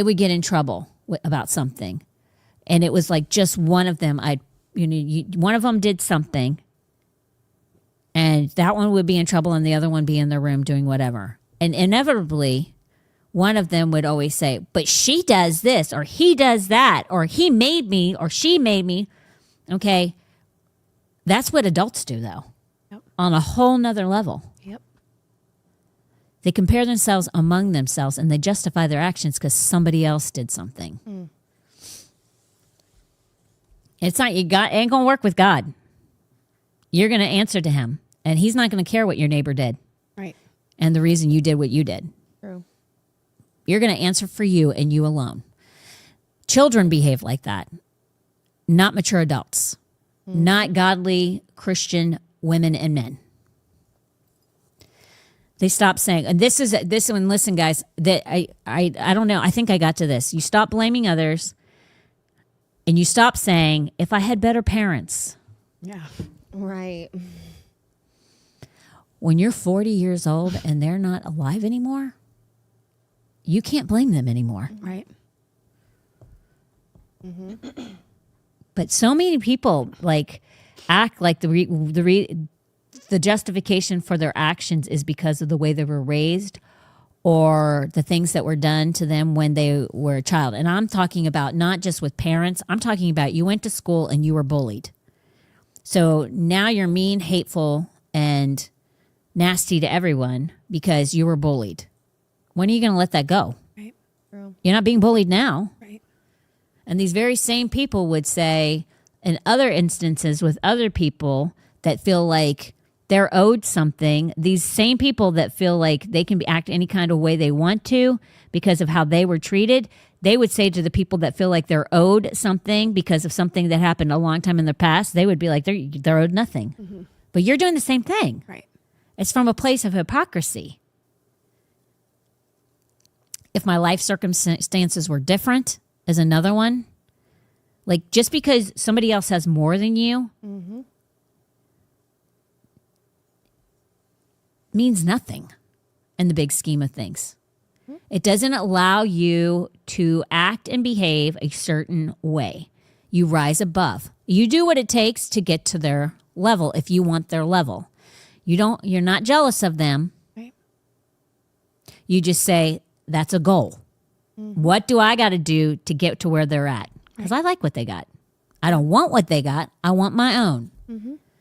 would get in trouble about something, and it was like just one of them, one of them did something, and that one would be in trouble, and the other one be in their room doing whatever. And inevitably, one of them would always say, "But she does this, or he does that, or he made me, or she made me." Okay, that's what adults do, though, on a whole nother level. Yep. They compare themselves among themselves, and they justify their actions because somebody else did something. It's not, ain't going to work with God. You're going to answer to him, and he's not going to care what your neighbor did Right. and the reason you did what you did. True. You're going to answer for you and you alone. Children behave like that. Not mature adults, not godly Christian women and men. They stop saying, and this one, listen, guys, that I don't know. I think I got to this. You stop blaming others and you stop saying, if I had better parents. Yeah. Right. When you're 40 years old and they're not alive anymore, you can't blame them anymore. Right. But so many people act like the justification for their actions is because of the way they were raised or the things that were done to them when they were a child. And I'm talking about not just with parents. I'm talking about you went to school and you were bullied. So now you're mean, hateful, and nasty to everyone because you were bullied. When are you going to let that go? Right. True. You're not being bullied now. Right. And these very same people would say in other instances with other people that feel like they're owed something, these same people that feel like they can act any kind of way they want to because of how they were treated, they would say to the people that feel like they're owed something because of something that happened a long time in the past, they would be like, they're owed nothing. But you're doing the same thing. Right. It's from a place of hypocrisy. If my life circumstances were different, is another one. Like just because somebody else has more than you means nothing in the big scheme of things. It doesn't allow you to act and behave a certain way. You rise above. You do what it takes to get to their level if you want their level. You're not jealous of them. Right. You just say, that's a goal. What do I got to do to get to where they're at? Because I like what they got. I don't want what they got. I want my own.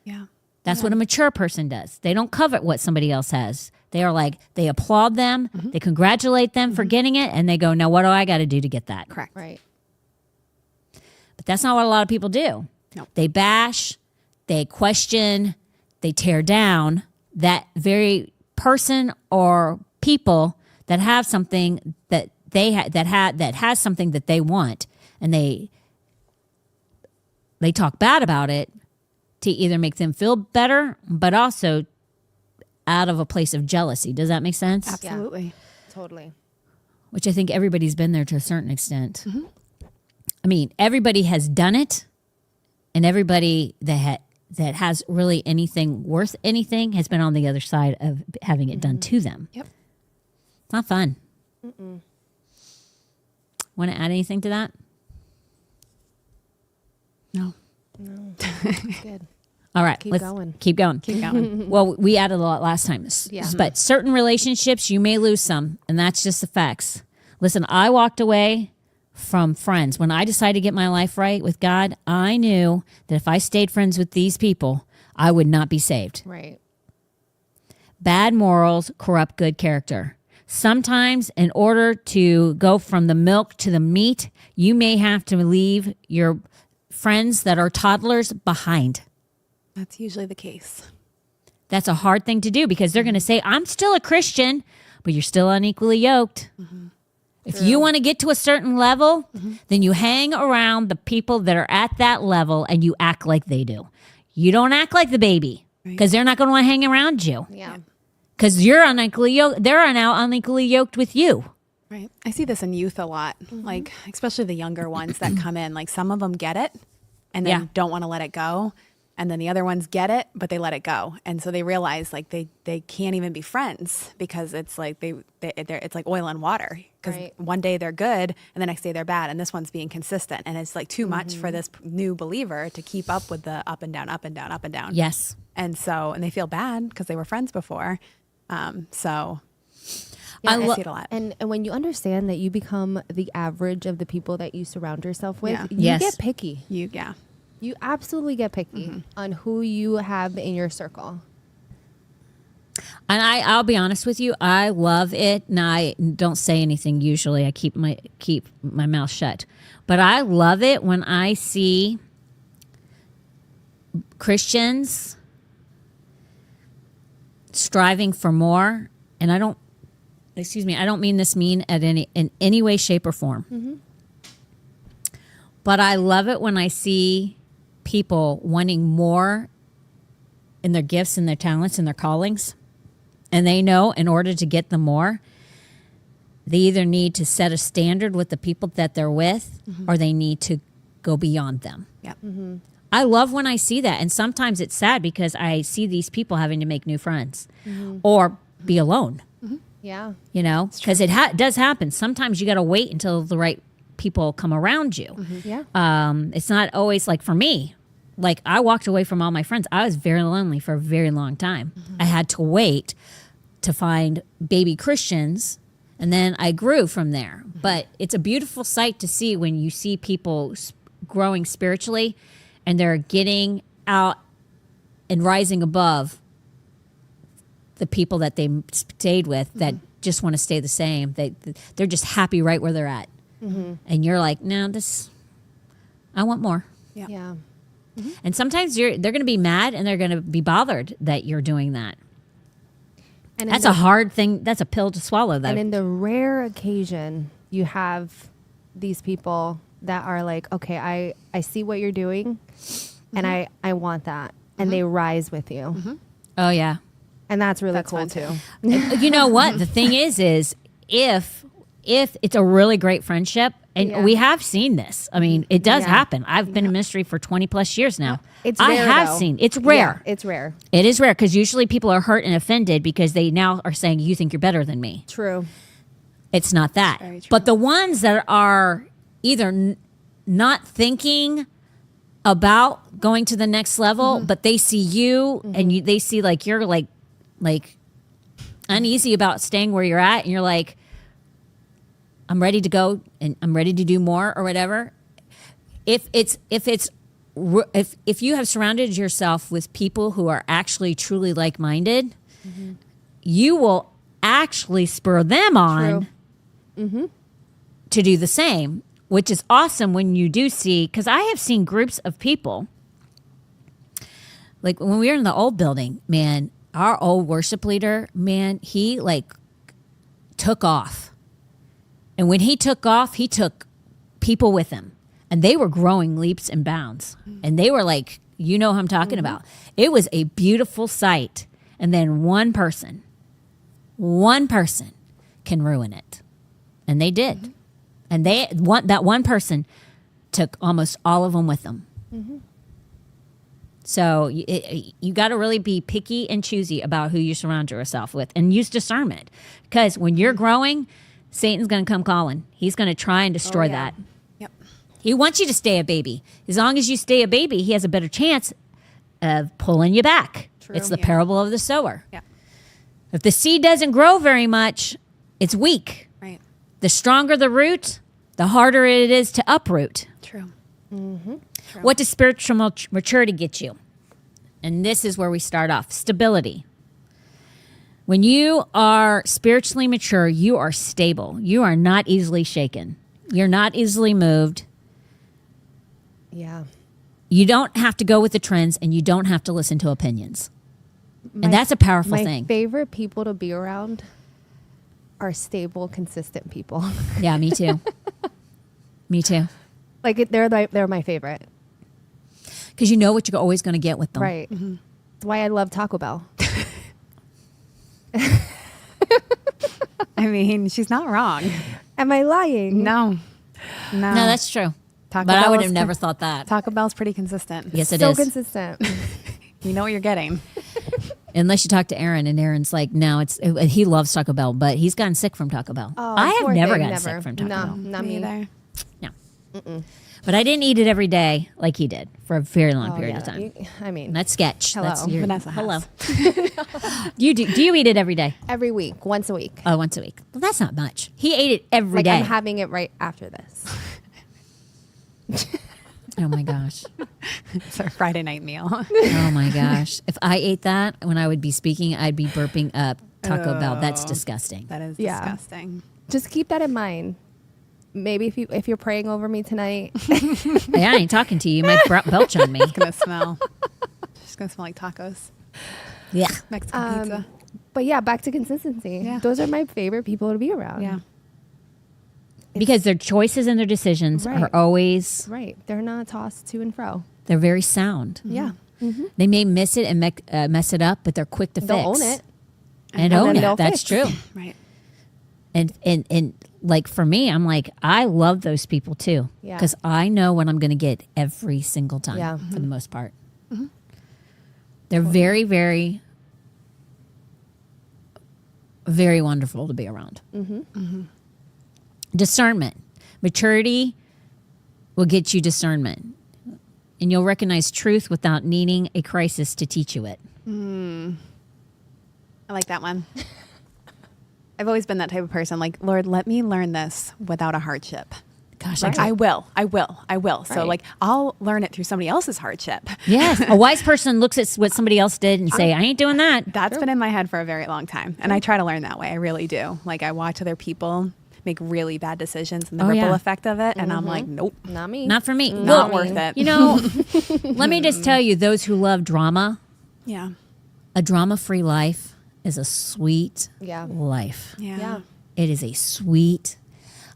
Yeah. That's what a mature person does. They don't covet what somebody else has. They are like, they applaud them, they congratulate them for getting it, and they go, now what do I got to do to get that? Correct. Right. But that's not what a lot of people do. No. They bash, they question, they tear down that very person or people that have something that that has something that they want, and they talk bad about it to either make them feel better, but also out of a place of jealousy. Does that make sense? Absolutely. Totally. Which I think everybody's been there to a certain extent. I mean, everybody has done it, and everybody that has really anything worth anything has been on the other side of having it done to them. Yep. It's not fun. Want to add anything to that? No. Good. All right, Keep let's going. keep going. Keep going. Well, we added a lot last time. Yeah. But certain relationships, you may lose some, and that's just the facts. Listen, I walked away from friends. When I decided to get my life right with God, I knew that if I stayed friends with these people, I would not be saved. Right. Bad morals corrupt good character. Sometimes, in order to go from the milk to the meat, you may have to leave your friends that are toddlers behind. That's usually the case. That's a hard thing to do because they're going to say, I'm still a Christian, but you're still unequally yoked. If you want to get to a certain level, then you hang around the people that are at that level and you act like they do. You don't act like the baby because they're not going to want to hang around you Yeah. because you're unequally yoked. They're now unequally yoked with you. Right. I see this in youth a lot, like especially the younger ones that come in. Like some of them get it and then Yeah. don't want to let it go. And then the other ones get it, but they let it go. And so they realize like they can't even be friends because it's like it's like oil and water. Because Right. one day they're good and the next day they're bad. And this one's being consistent. And it's like too much for this new believer to keep up with the up and down, up and down, up and down. Yes. And they feel bad because they were friends before. So I I lo- see it a lot. And when you understand that you become the average of the people that you surround yourself with, Yeah. you Yes. get picky. Yeah. You absolutely get picky on who you have in your circle. And I'll be honest with you, I love it. And I don't say anything usually. I keep my mouth shut. But I love it when I see Christians striving for more. And I don't mean this mean in any way, shape, or form. But I love it when I see people wanting more in their gifts and their talents and their callings. And they know in order to get them more, they either need to set a standard with the people that they're with or they need to go beyond them. Yeah. I love when I see that. And sometimes it's sad because I see these people having to make new friends or be alone, Yeah. you know, because it does happen. Sometimes you got to wait until the right people come around you. Yeah. It's not always like for me. Like I walked away from all my friends. I was very lonely for a very long time. I had to wait to find baby Christians, and then I grew from there. But it's a beautiful sight to see when you see people growing spiritually and they're getting out and rising above the people that they stayed with that just want to stay the same. They're just happy right where they're at. And you're like, no, I want more. Yeah. And sometimes they're going to be mad and they're going to be bothered that you're doing that. And That's a hard thing. That's a pill to swallow, though. And in the rare occasion you have these people that are like, okay, I see what you're doing and I want that. And they rise with you. Oh, yeah. And that's really That's cool fun, too. You know what? The thing is if it's a really great friendship, and Yeah. we have seen this. I mean, it does Yeah. happen. I've been in ministry for 20 plus years now. It's I rare, have though. seen. It's rare. Yeah, it's rare. It is rare because usually people are hurt and offended because they now are saying, you think you're better than me. True. It's not that. Very true. But the ones that are either not thinking about going to the next level, but they see you and they see like you're like uneasy about staying where you're at, and you're like, I'm ready to go and I'm ready to do more or whatever. If you have surrounded yourself with people who are actually truly like-minded, you will actually spur them on to do the same, which is awesome when you do see, because I have seen groups of people, like when we were in the old building, man, our old worship leader, man, he like took off. And when he took off, he took people with him. And they were growing leaps and bounds. And they were like, you know who I'm talking about. It was a beautiful sight. And then one person can ruin it. And they did. And that one person took almost all of them with them. So you got to really be picky and choosy about who you surround yourself with and use discernment. Because when you're growing, Satan's going to come calling. He's going to try and destroy that. Yep. He wants you to stay a baby. As long as you stay a baby, he has a better chance of pulling you back. True. It's the Yeah. parable of the sower. Yeah. If the seed doesn't grow very much, it's weak. Right. The stronger the root, the harder it is to uproot. True. What does spiritual maturity get you? And this is where we start off. Stability. When you are spiritually mature, you are stable. You are not easily shaken. You're not easily moved. Yeah. You don't have to go with the trends, and you don't have to listen to opinions. And that's a powerful My thing. favorite people to be around are stable, consistent people. Yeah, me too. Me too. Like they're my favorite. Because you know what you're always going to get with them. Right. That's why I love Taco Bell. I mean, she's not wrong. Am I lying? No. No, that's true. Taco But I Bell would is have never thought that. Taco Bell's pretty consistent. Yes, it So is. consistent. You know what you're getting. Unless you talk to Aaron, and Aaron's like, no, he loves Taco Bell, but he's gotten sick from Taco Bell. Oh, I have poor never thing, gotten sick from Taco no, Bell. not me. either. No. But I didn't eat it every day like he did for a very long Oh, period yeah. of time. I mean, That's sketch. Hello. That's your, Vanessa has. hello. Do you eat it every day? every week, once a week. Oh, once a week. Well, that's not much. He ate it every Like day. I'm having it right after this. Oh my gosh. It's our Friday night meal. Oh my gosh. If I ate that when I would be speaking, I'd be burping up Taco Bell. That's disgusting. That is Yeah. disgusting. Just keep that in mind. Maybe if you're praying over me tonight, Hey, I ain't talking to you. You might belch on me. It's gonna smell. It's gonna smell like tacos. Yeah. Mexican pizza. but yeah, back to consistency. Yeah. Those are my favorite people to be around. Yeah. Because their choices and their decisions Right. are always, Right. They're not tossed to and fro. they're very sound. Yeah. They may miss it and mess it up, but they're quick to They'll fix. own it. And And own then it. they'll That's fix. true. Right. And like for me, I'm like, I love those people too. Yeah. Because I know what I'm going to get every single time Yeah. for the most part. They're very, very, very wonderful to be around. Discernment. Maturity will get you discernment. And you'll recognize truth without needing a crisis to teach you it. I like that one. I've always been that type of person. Like, Lord, let me learn this without a hardship. Gosh, Like, I will. So, Right. like, I'll learn it through somebody else's hardship. yes. A wise person looks at what somebody else did and say, I ain't doing that. That's been in my head for a very long time. And I try to learn that way. I really do. Like, I watch other people make really bad decisions and the Oh, ripple yeah. effect of it. And I'm like, nope, Not me. Not for me. not Well, worth it. You know, let me just tell you, those who love drama, Yeah. a drama-free life is a sweet Yeah. life. Yeah. Yeah. It is a sweet.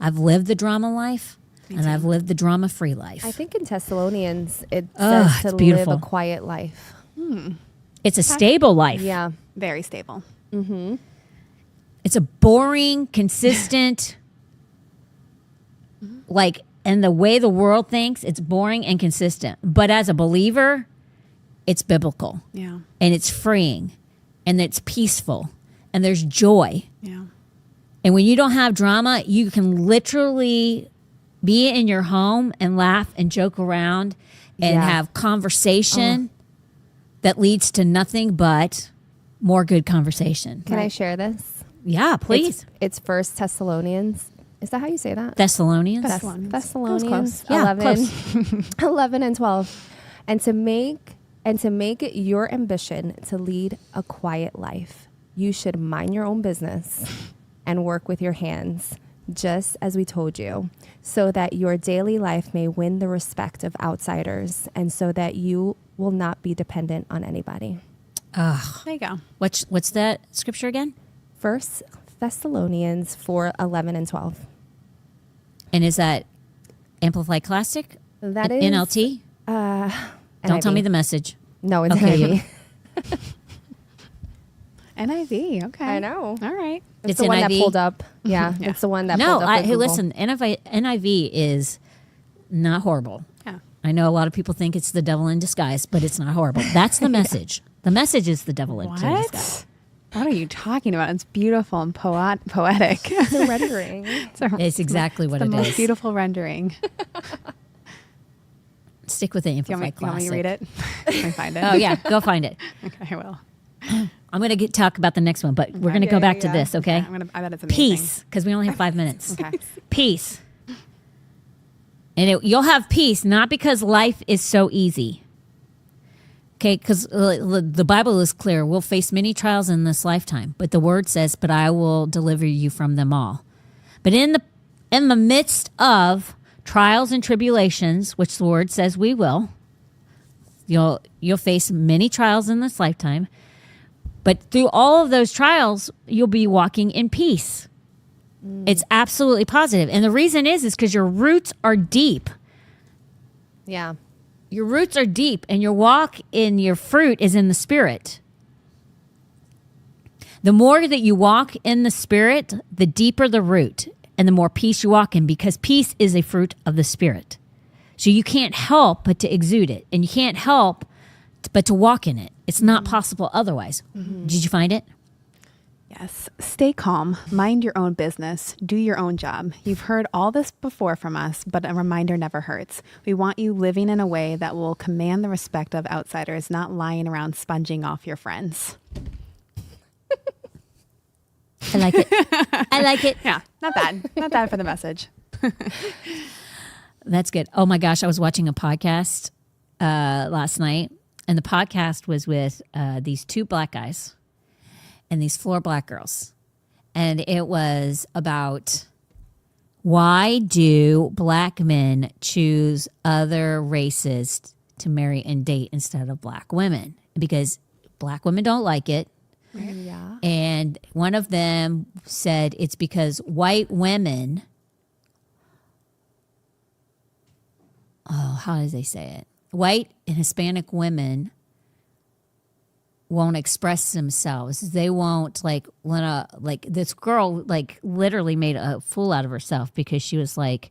I've lived the drama life, and I've lived the drama-free life. I think in Thessalonians it Oh, says to it's beautiful. live a quiet life. It's a stable life. Yeah. Very stable. It's a boring, consistent, like, and the way the world thinks, it's boring and consistent. But as a believer, it's biblical. Yeah. And it's freeing, and it's peaceful, and there's joy. Yeah. And when you don't have drama, you can literally be in your home and laugh and joke around and Yeah. have conversation that leads to nothing but more good conversation. Can I share this? Yeah, please. It's First Thessalonians. Is that how you say that? Thessalonians. Thessalonians Yeah, 11, 11 and 12. And to make it your ambition to lead a quiet life, you should mind your own business and work with your hands, just as we told you, so that your daily life may win the respect of outsiders and so that you will not be dependent on anybody. There you go. What's that scripture again? First Thessalonians 4, 11 and 12. And is that Amplified Classic? That N- is NLT? Don't tell NIV. me the message. No, it's Okay, NIV. NIV. Okay. I know. All right. It's It's the one that NIV? pulled up. Yeah, it's the one that No, pulled up. with hey, Google. listen, NIV is not horrible. Yeah. I know a lot of people think it's the devil in disguise, but it's not horrible. That's the message. The message is the devil in disguise. What are you talking about? It's beautiful and poetic. The rendering. It's exactly what the it most is. beautiful rendering. Stick with the You Amplified want me Classic. to read it? Can I find it? Oh, yeah, go find it. Okay, I will. I'm going to talk about the next one, but we're going to go back to this, okay? I bet it's amazing. Peace, because we only have 5 minutes. Okay. Peace. And you'll have peace, not because life is so easy. Okay, because the Bible is clear. We'll face many trials in this lifetime, but the word says, but I will deliver you from them all. But in the midst of trials and tribulations, which the word says we will, you'll face many trials in this lifetime. But through all of those trials, you'll be walking in peace. It's absolutely positive. And the reason is because your roots are deep. Yeah. Your roots are deep, and your walk in your fruit is in the Spirit. The more that you walk in the Spirit, the deeper the root, and the more peace you walk in, because peace is a fruit of the Spirit. So you can't help but to exude it, and you can't help but to walk in it. It's not possible otherwise. Did you find it? Yes. Stay calm. Mind your own business. Do your own job. You've heard all this before from us, but a reminder never hurts. We want you living in a way that will command the respect of outsiders, not lying around sponging off your friends. I like it. I like it. Yeah, not bad. Not bad for the message. That's good. Oh my gosh, I was watching a podcast last night, and the podcast was with these 2 black guys and these 4 black girls. And it was about why do black men choose other races to marry and date instead of black women? Because black women don't like it. Yeah. And one of them said it's because white women, how does they say it? White and Hispanic women won't express themselves. They won't like this girl literally made a fool out of herself because she was like,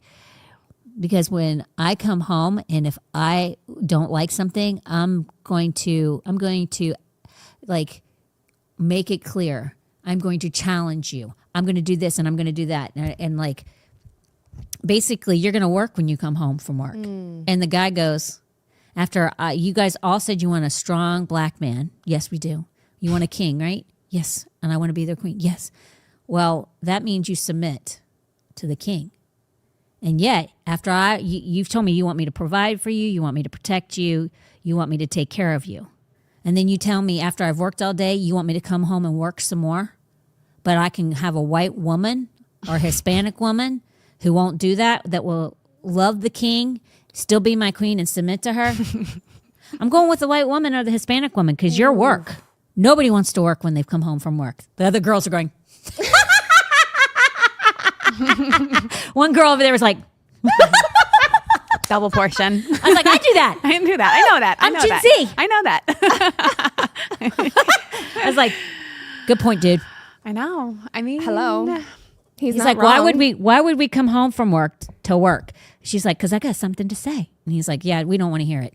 because when I come home and if I don't like something, I'm going to like make it clear. I'm going to challenge you. I'm going to do this and I'm going to do that. And like, basically you're going to work when you come home from work. And the guy goes, after you guys all said you want a strong black man. Yes, we do. You want a king, right? Yes. And I want to be their queen. Yes. Well, that means you submit to the king. And yet, after you've told me you want me to provide for you, you want me to protect you, you want me to take care of you. And then you tell me after I've worked all day, you want me to come home and work some more, but I can have a white woman or Hispanic woman who won't do that, that will love the king, still be my queen and submit to her. I'm going with the white woman or the Hispanic woman because your work. Nobody wants to work when they've come home from work. The other girls are going. One girl over there was like, Double portion. I was like, I do that. I do that. I know that. I'm know Gen that. Z. I know that. I was like, good point, dude. I know. I mean, Hello. He's He's not like, wrong. why would we come home from work to work? She's like, because I got something to say. And he's like, yeah, we don't want to hear it.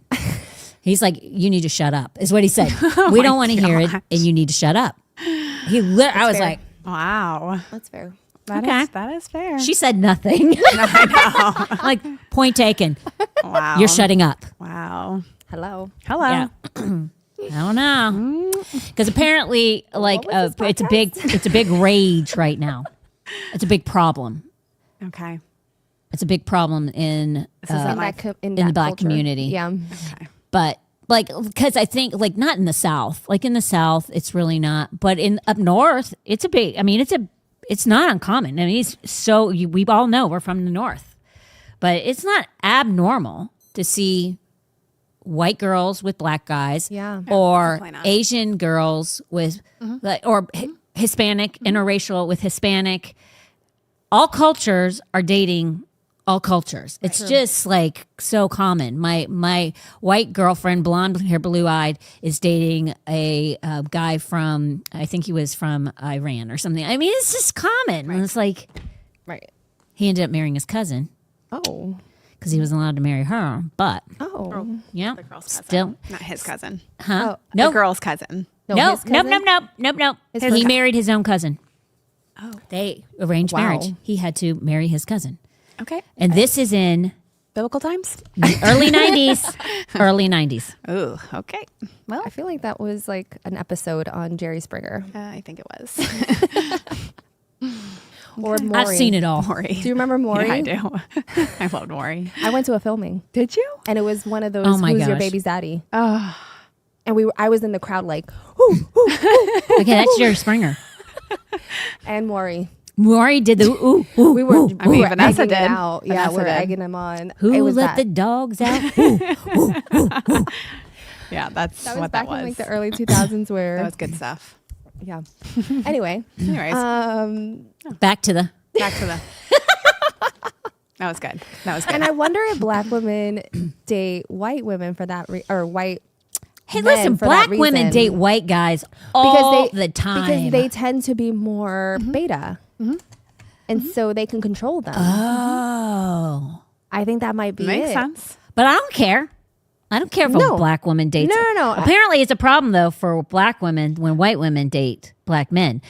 He's like, you need to shut up, is what he said. We don't want to hear it, and you need to shut up. I was fair. like, Wow. That's fair. Okay. That is fair. she said nothing. I know. Like, point taken. Wow. You're shutting up. Wow. Hello. Hello. Yeah. I don't know. Because apparently, like, was this it's a big rage right now. It's a big problem. Okay. It's a big problem in This is In, like that, in, the that black culture. community. Yeah. but like, because I think like not in the South, like in the South, it's really not, but in up North, it's a big, I mean, it's not uncommon. I mean, we all know we're from the North, but it's not abnormal to see white girls with black guys, Yeah. or definitely not. Asian girls with, or Hispanic, interracial with Hispanic. All cultures are dating all cultures. It's just like so common. My white girlfriend, blonde hair, blue eyed, is dating a guy from, I think he was from Iran or something. I mean, it's just common. And it's like Right. he ended up marrying his cousin Oh. because he wasn't allowed to marry her. But Oh. yeah, The girl's cousin. still, Not his cousin. huh? Oh, No, The girl's cousin. no, his nope, cousin? nope. His He cousin. married his own cousin. Oh. They arranged Wow. marriage. He had to marry his cousin, Okay. and this is in Biblical times? the early '90s. Early '90s. Ooh, okay. Well, I feel like that was like an episode on Jerry Springer I think it was. or Maury. I've seen it all. Maury. Do you remember Maury? Yeah, I do. I loved Maury. I went to a filming, Did you? and it was one of those Oh my "Who's Your gosh. Baby's Daddy?" Oh, And I was in the crowd like, Okay, that's Jerry Springer. and Maury. Maury did the ooh, ooh, We were, ooh. I mean, we were Vanessa egging it did. out. Yeah, Vanessa we were did. egging him on. It Who was let that. the dogs out? Ooh. yeah, that's That was what back that was. in like the early 2000s where That was good stuff. yeah. Anyway, Anyways, Back to the. back to the. That was good. That was good. and I wonder if black women date white women for that or white Hey, men listen, for that black women reason. date white guys all the time. because they tend to be more beta, and so they can control them. oh, I think that might be Makes it. Oh. sense. but I don't care. I don't care if No. a black woman dates. No. Apparently, it's a problem though for black women when white women date black men.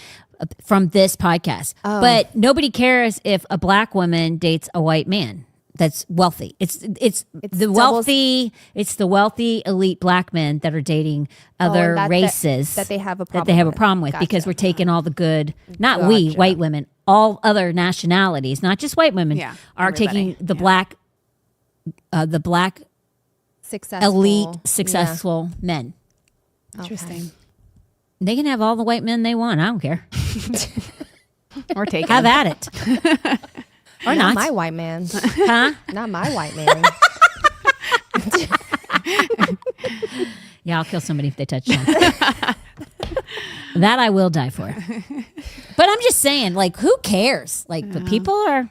From this podcast, Oh. but nobody cares if a black woman dates a white man that's wealthy. It's the wealthy. It's the wealthy elite black men that are dating other and races that they have a that they have a problem with Gotcha. because we're taking all the good. Not we Gotcha. white women, all other nationalities, not just white women, Yeah, are everybody. taking the Yeah. black successful, elite successful men. Interesting. They can have all the white men they want. I don't care. We're taking. Have at it. Or Not not. my white man. Huh? Not my white man. Yeah, I'll kill somebody if they touch them. That I will die for. But I'm just saying, like, who cares? Like, the people are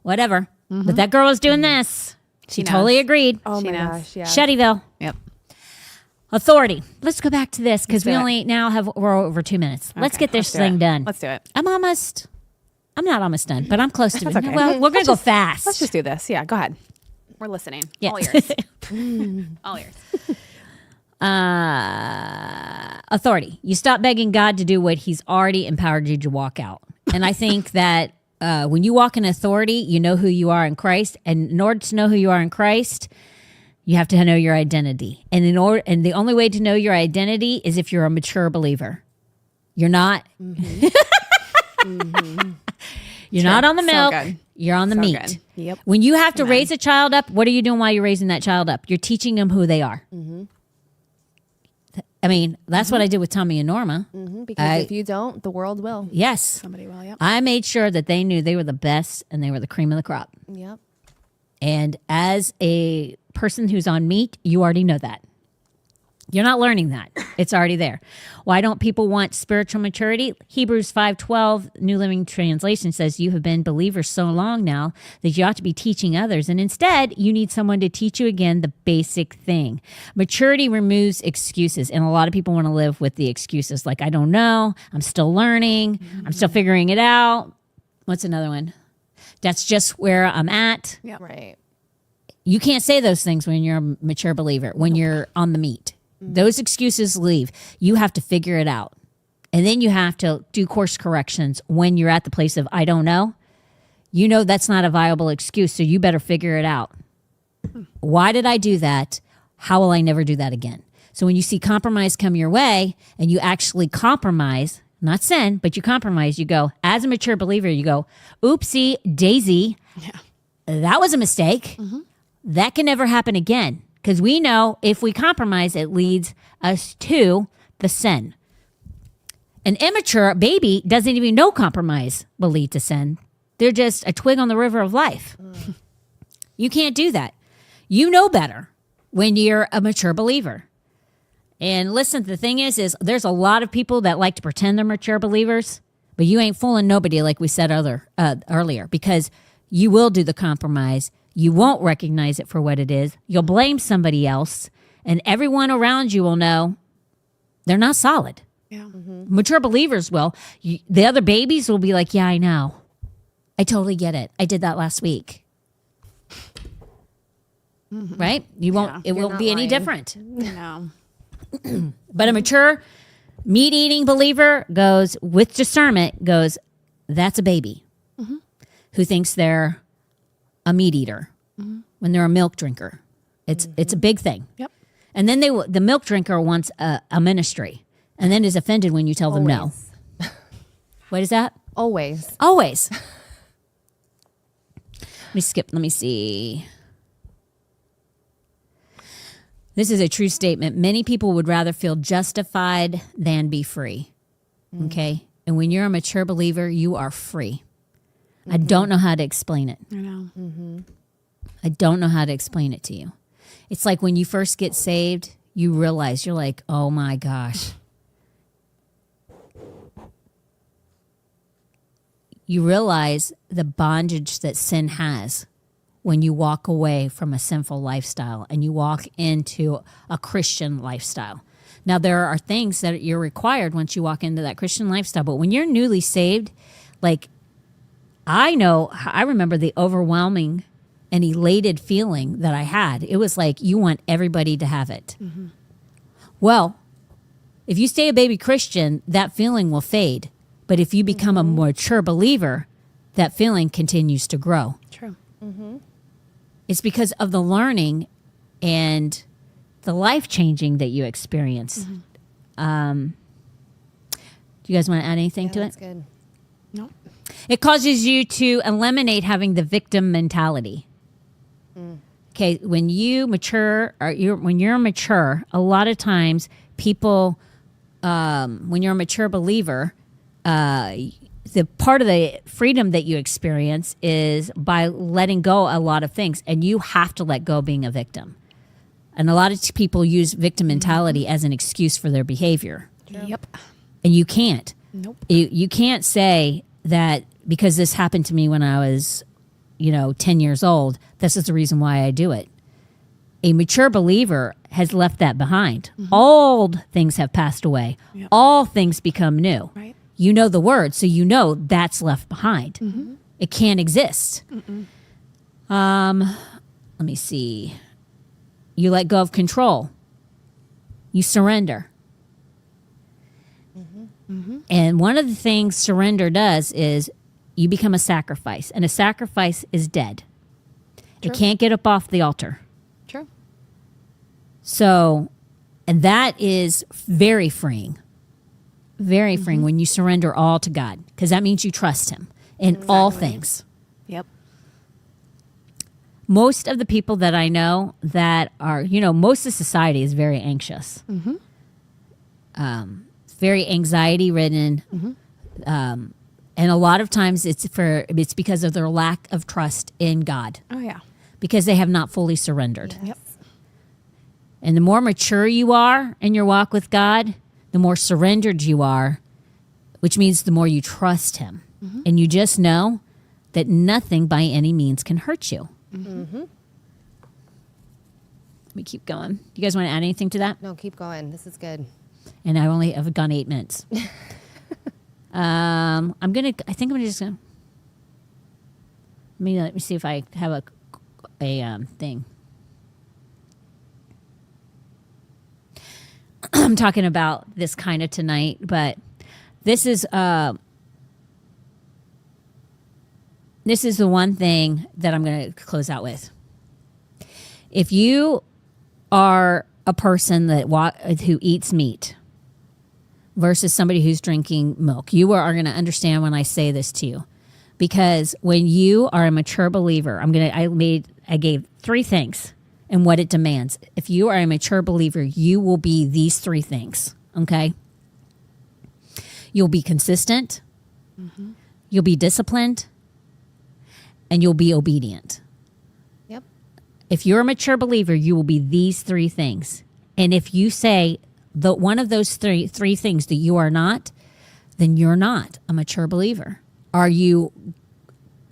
whatever. But that girl was doing this. She knows. totally agreed. Oh She my knows. gosh, yeah. Shettyville. Yep. Authority. Let's go back to this because we do it. only now have we're over 2 minutes. Let's Okay, get this let's do thing it. done. Let's do it. I'm not almost done, but I'm close to it. That's okay. Well, we're gonna go fast. Let's just do this. Yeah, go ahead. We're listening. Yeah. All ears. All ears. Authority. You stop begging God to do what He's already empowered you to walk out. And I think that when you walk in authority, you know who you are in Christ. And in order to know who you are in Christ, you have to know your identity. And and the only way to know your identity is if you're a mature believer. You're not. You're not on the So milk. good. You're on the So meat. good. Yep. When you have to raise a child up, what are you doing while you're raising that child up? You're teaching them who they are. I mean, that's what I did with Tommy and Norma. Because if you don't, the world will. Yes. Somebody will. Yep. I made sure that they knew they were the best and they were the cream of the crop. Yep. And as a person who's on meat, you already know that. You're not learning that. It's already there. Why don't people want spiritual maturity? Hebrews 5:12, New Living Translation says, you have been believers so long now that you ought to be teaching others. And instead, you need someone to teach you again the basic thing. Maturity removes excuses. And a lot of people want to live with the excuses like, I don't know. I'm still learning. I'm still figuring it out. What's another one? That's just where I'm at. Yep. Right. You can't say those things when you're a mature believer, when you're on the meat. Those excuses leave. You have to figure it out. And then you have to do course corrections when you're at the place of, I don't know. You know that's not a viable excuse, so you better figure it out. Why did I do that? How will I never do that again? So when you see compromise come your way and you actually compromise, not sin, but you compromise, you go, as a mature believer, you go, oopsie daisy. That was a mistake. That can never happen again. Because we know if we compromise, it leads us to the sin. An immature baby doesn't even know compromise will lead to sin. They're just a twig on the river of life. You can't do that. You know better when you're a mature believer. And listen, the thing is there's a lot of people that like to pretend they're mature believers, but you ain't fooling nobody like we said earlier, because You will do the compromise. You won't recognize it for what it is. You'll blame somebody else, and everyone around you will know they're not solid. Yeah. Mature believers will. The other babies will be like, yeah, I know. I totally get it. I did that last week. Right? You won't. It won't not be any lying. different. No. But a mature meat eating believer goes with discernment. Goes, that's a baby who thinks they're a meat eater when they're a milk drinker. It's a big thing. Yep. And then the milk drinker wants a ministry, and then is offended when you tell them no. What is that? Always. Always. Let me skip. Let me see. This is a true statement. Many people would rather feel justified than be free. Okay? And when you're a mature believer, you are free. I don't know how to explain it. I know. I don't know how to explain it to you. It's like when you first get saved, you realize you're like, oh my gosh. You realize the bondage that sin has when you walk away from a sinful lifestyle and you walk into a Christian lifestyle. Now, there are things that you're required once you walk into that Christian lifestyle, but when you're newly saved, like I remember the overwhelming and elated feeling that I had. It was like you want everybody to have it. Well, if you stay a baby Christian, that feeling will fade. But if you become a mature believer, that feeling continues to grow. True. It's because of the learning and the life-changing that you experience. Do you guys want to add anything to it? That's good. No. It causes you to eliminate having the victim mentality. Okay, when you mature, when you're mature, a lot of times people, when you're a mature believer, the part of the freedom that you experience is by letting go a lot of things, and you have to let go being a victim. And a lot of people use victim mentality as an excuse for their behavior. Yep. And you can't. Nope. You can't say that because this happened to me when I was, 10 years old, this is the reason why I do it. A mature believer has left that behind. Old things have passed away. Yep. All things become new. Right. You know the word, so you know that's left behind. It can't exist. Let me see. You let go of control. You surrender. And one of the things surrender does is you become a sacrifice, and a sacrifice is dead. It can't get up off the altar. True. So, and that is very freeing. Very freeing when you surrender all to God, because that means you trust Him in all things. Yep. Most of the people that I know that are, most of society is very anxious. Very anxiety ridden. And a lot of times it's because of their lack of trust in God, Oh, yeah. because they have not fully surrendered. Yep. And the more mature you are in your walk with God, the more surrendered you are, which means the more you trust Him. And you just know that nothing by any means can hurt you. Let me keep going. Do you guys want to add anything to that? No, keep going. This is good. And I only have gone 8 minutes. I think I'm just gonna let me see if I have a thing. I'm talking about this kind of tonight, but this is the one thing that I'm going to close out with. If you are a person who eats meat versus somebody who's drinking milk, you are going to understand when I say this to you, because when you are a mature believer, I gave 3 things and what it demands. If you are a mature believer, you will be these 3 things. Okay, you'll be consistent, you'll be disciplined, and you'll be obedient. Yep. If you're a mature believer, you will be these 3 things. And if you say one of those three things that you are not, then you're not a mature believer. Are you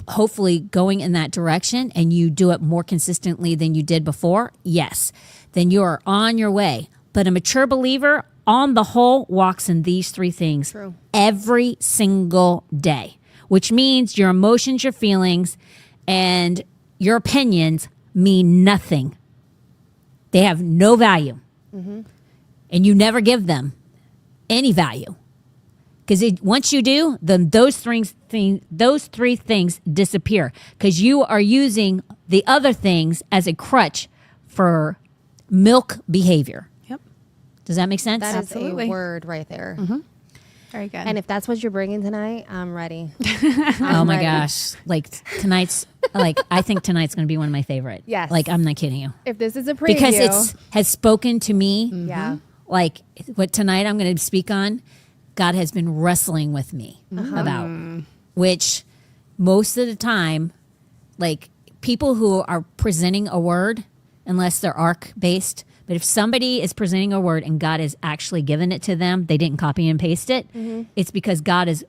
hopefully going in that direction and you do it more consistently than you did before, yes, then you are on your way. But a mature believer, on the whole, walks in these three things every single day, which means your emotions, your feelings, and your opinions mean nothing. They have no value. And you never give them any value. Because once you do, then those three things disappear. Because you are using the other things as a crutch for milk behavior. Yep. Does that make sense? That is Absolutely. a word right there. Very good. And if that's what you're bringing tonight, I'm ready. Oh my ready. gosh. Like tonight's, I think tonight's going to be one of my favorite. Yes. Like, I'm not kidding you. If this is a preview. Because it has spoken to me. Yeah. Like what tonight I'm going to speak on, God has been wrestling with me about, which most of the time, like people who are presenting a word, unless they're arc based, but if somebody is presenting a word and God has actually given it to them, they didn't copy and paste it, it's because God is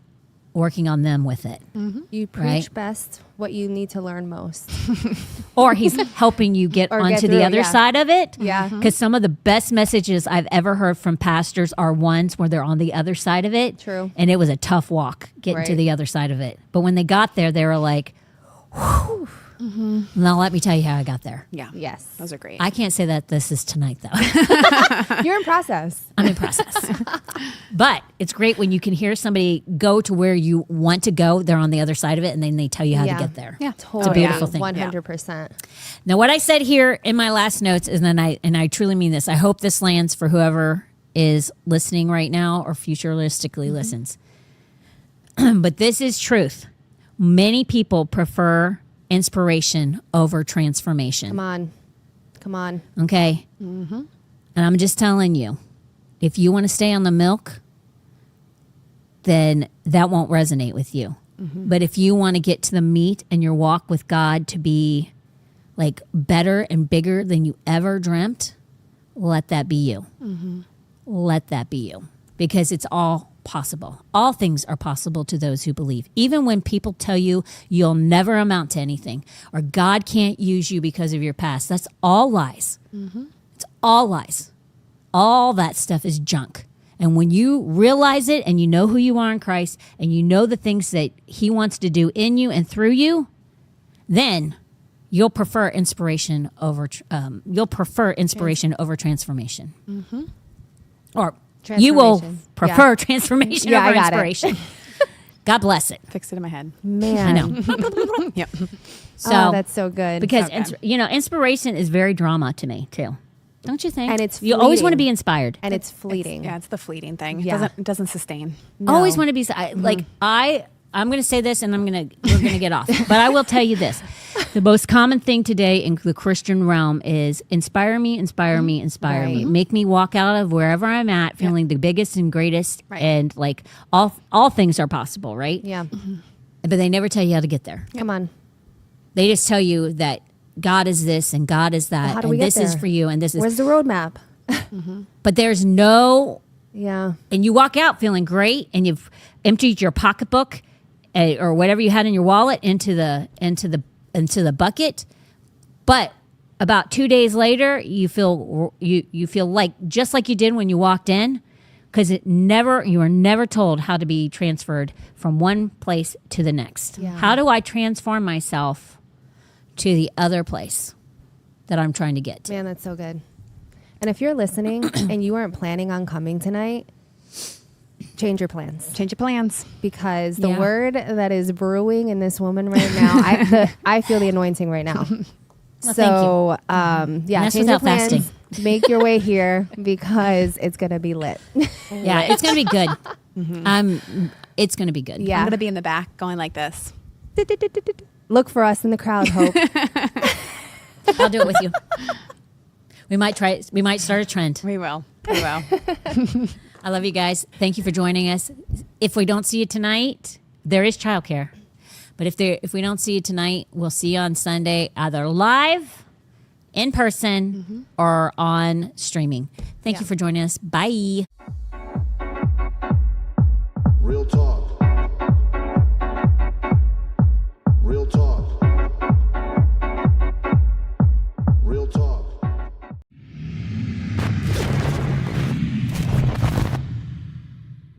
working on them with it. You preach Right. best what you need to learn most. Or he's helping you get Or onto get through the it, other yeah. side of it. Yeah. Because some of the best messages I've ever heard from pastors are ones where they're on the other side of it. True. And it was a tough walk getting to Right. the other side of it. But when they got there, they were like, whew. Now let me tell you how I got there. yeah. Yes. Those are great. I can't say that this is tonight, though. You're in process. I'm in process. But it's great when you can hear somebody go to where you want to go. They're on the other side of it, and then they tell you how Yeah. to get there. Yeah. Totally. beautiful thing. 100%. Now, what I said here in my last notes is, and I truly mean this. I hope this lands for whoever is listening right now or futuristically listens. But this is truth. Many people prefer inspiration over transformation. Come on. Come on. Okay? And I'm just telling you, if you want to stay on the milk, then that won't resonate with you. But if you want to get to the meat and your walk with God to be like better and bigger than you ever dreamt, let that be you. Let that be you. Because it's all possible. All things are possible to those who believe. Even when people tell you you'll never amount to anything or God can't use you because of your past, that's all lies. It's all lies. All that stuff is junk. And when you realize it and you know who you are in Christ and you know the things that he wants to do in you and through you, then you'll prefer inspiration over over transformation. Or you will Transformation. prefer transformation Yeah, I over got it. inspiration. God bless it. Fixed it in my head. Man. I know. Yep. So Oh, that's so good. because Okay. inspiration is very drama to me too. Don't you think? And it's you always want to fleeting. be inspired. and it's fleeting. Yeah, it's the fleeting thing. Yeah. It doesn't sustain. No. Always want to be like I'm going to say this and we're going to get off. But I will tell you this. The most common thing today in the Christian realm is inspire me, inspire me, inspire me. Right. Make me walk out of wherever I'm at feeling the biggest and greatest Right. and like all things are possible, right? Yeah. But they never tell you how to get there. Come on. They just tell you that God is this and God is that How do we and get this is there? for you and this is Where's the roadmap? but there's no Yeah. and you walk out feeling great and you've emptied your pocketbook or whatever you had in your wallet into the bucket, but about 2 days later you feel like just like you did when you walked in, because you were never told how to be transferred from one place to the next. Yeah. How do I transform myself to the other place that I'm trying to get to? Man, that's so good. And if you're listening and you weren't planning on coming tonight, change your plans. Change your plans. Because the Yeah. word that is brewing in this woman right now, I feel the anointing right now. Well, So, yeah, And that's change your without plans. fasting. Make your way here because it's gonna be lit. Yeah, it's gonna be good. It's gonna be good. Yeah. I'm going to be in the back going like this. Look for us in the crowd, Hope. I'll do it with you. We might try. We might start a trend. We will. We will. I love you guys. Thank you for joining us. If we don't see you tonight, there is childcare. But if we don't see you tonight, we'll see you on Sunday, either live, in person, or on streaming. Thank you for joining us. Bye.